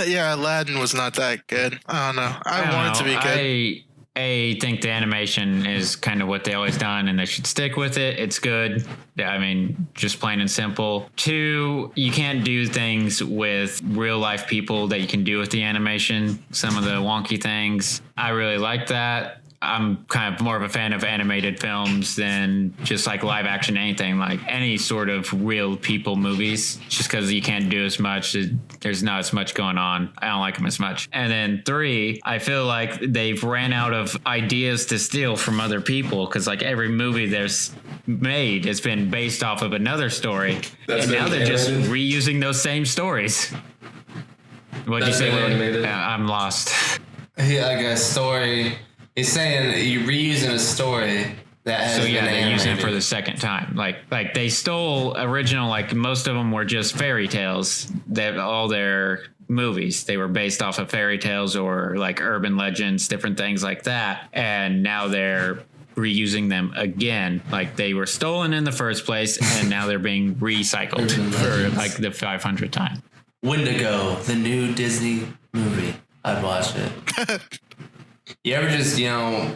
Yeah, Aladdin was not that good. I don't know. I want it to be good. I think the animation is kind of what they always done, and they should stick with it. It's good. I mean, just plain and simple. 2, you can't do things with real life people that you can do with the animation. Some of the wonky things. I really like that. I'm kind of more of a fan of animated films than just like live action anything, like any sort of real people movies, just because you can't do as much. There's not as much going on. I don't like them as much. And then 3, I feel like they've ran out of ideas to steal from other people, because like every movie there's made has been based off of another story. And now they're just reusing those same stories. What'd you say? I'm lost. Yeah, like a story. He's saying you're reusing a story that has been they're animated. using it for the second time. Like they stole original, like most of them were just fairy tales. All their movies, they were based off of fairy tales or like urban legends, different things like that. And now they're reusing them again. Like they were stolen in the first place and now they're being recycled for like the 500th time. Wendigo, the new Disney movie. I'd watch it. You ever just,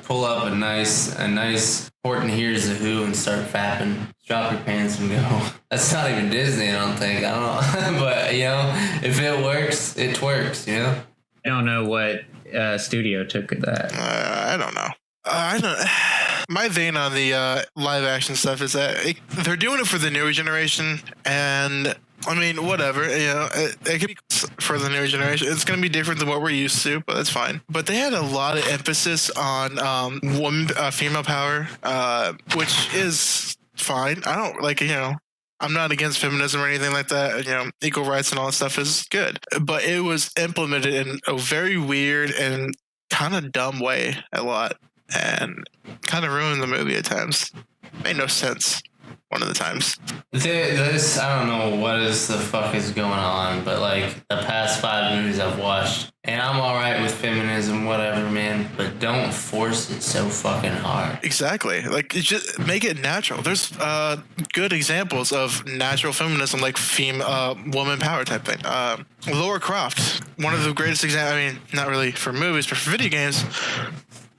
pull up a nice Horton Hears the Who and start fapping, drop your pants and go. That's not even Disney, I don't think. I don't know. But, if it works, it twerks, I don't know what studio took that. I don't know. My vein on the live action stuff is that they're doing it for the newer generation, and I mean, whatever, it could be for the newer generation. It's going to be different than what we're used to, but that's fine. But they had a lot of emphasis on female power, which is fine. I don't I'm not against feminism or anything like that. Equal rights and all that stuff is good. But it was implemented in a very weird and kind of dumb way a lot, and kind of ruined the movie at times. Made no sense one of the times. This, I don't know what is the fuck is going on, but like the past 5 movies I've watched, and I'm alright with feminism, whatever, man, but don't force it so fucking hard. Exactly. Like, just make it natural. There's good examples of natural feminism, like woman power type thing. Lara Croft, one of the greatest examples. I mean, not really for movies, but for video games.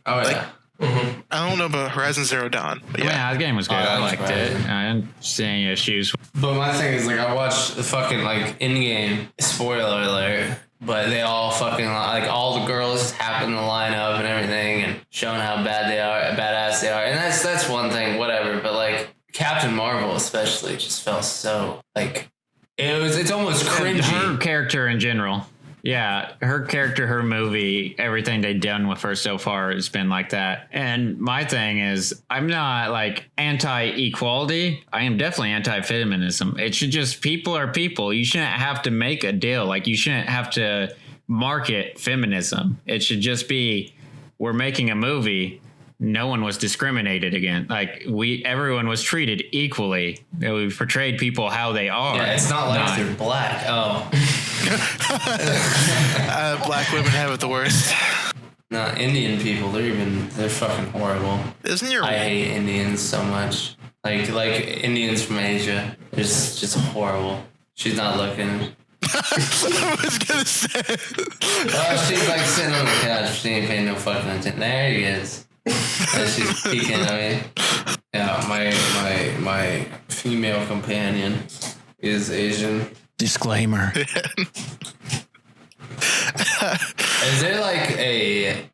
Oh, yeah. Mm-hmm. I don't know about Horizon Zero Dawn, but yeah, the game was good. I liked it. I didn't see any issues. But my thing is, like, I watched the fucking, like, in-game, spoiler alert, but they all fucking like all the girls happen to line up and everything and showing how badass they are, and that's one thing, whatever. But like Captain Marvel especially just felt so like it's almost cringy. Her character in general. Yeah, her character, her movie, everything they've done with her so far has been like that. And my thing is, I'm not like anti-equality. I am definitely anti-feminism. It should just, people are people. You shouldn't have to make a deal. Like, you shouldn't have to market feminism. It should just be, we're making a movie. No one was discriminated against. Like, everyone was treated equally. We portrayed people how they are. Yeah, it's not like they're black. Oh. Black women have it the worst. No, Indian people, they're fucking horrible. I hate Indians so much. Like Indians from Asia. They're just horrible. She's not looking. I was gonna say. Oh, she's like sitting on the couch. She ain't paying no fucking attention. There he is. And she's peeking at me. Yeah, my female companion is Asian. Disclaimer. Is there like a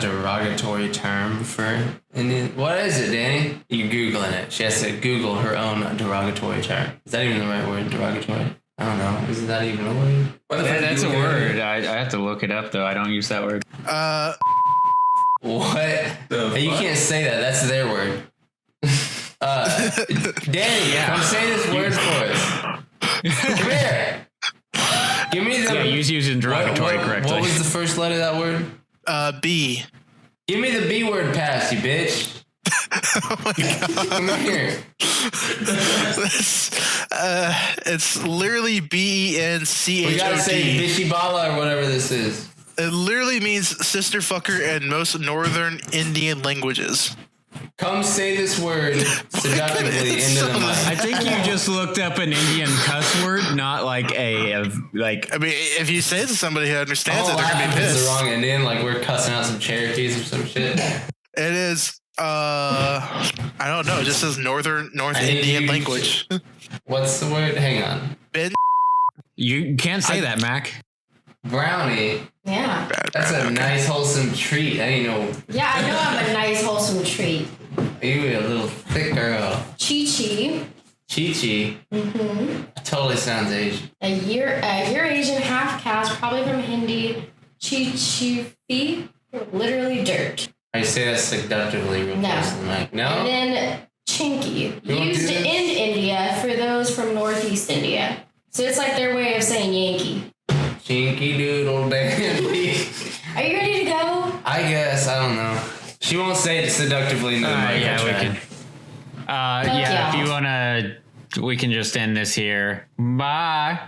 derogatory term for Indian? What is it, Danny? You're Googling it. She has to Google her own derogatory term. Is that even the right word, derogatory? I don't know. Isn't that even a word? That's a word. I have to look it up, though. I don't use that word. What? Hey, you can't say that. That's their word. Danny, come say this word for us. Come here. Give me the... Yeah, using derogatory correctly. What was the first letter of that word? B. Give me the B word pass, you bitch. Oh my God. Come here. It's literally BENCHOD. We gotta say Bishibala or whatever this is. It literally means sister fucker in most northern Indian languages. Come say this word seductively into the mic. I think you just looked up an Indian cuss word, not like I mean, if you say it to somebody who understands it, they're gonna be It's pissed. the wrong Indian, like we're cussing out some Cherokees or some shit. It is. I don't know. It just says North Indian language. What's the word? Hang on. You can't say that, Mac. Brownie. Yeah. That's a nice wholesome treat. I didn't know. Yeah, I know I'm a nice wholesome treat. You a little thick girl. Chi-Chi. Chi-Chi. Mm-hmm. Totally sounds Asian. You're Asian, half caste, probably from Hindi. Chi-Chi-Fi. Literally dirt. I say that seductively real close to the mic. No? And then Chinky. Used in India for those from Northeast India. So it's like their way of saying Yankee. Chinky doodle dandy. Are you ready to go? I guess. I don't know. She won't say it seductively into the mic. Yeah, we can. Yeah, if you want to, we can just end this here. Bye.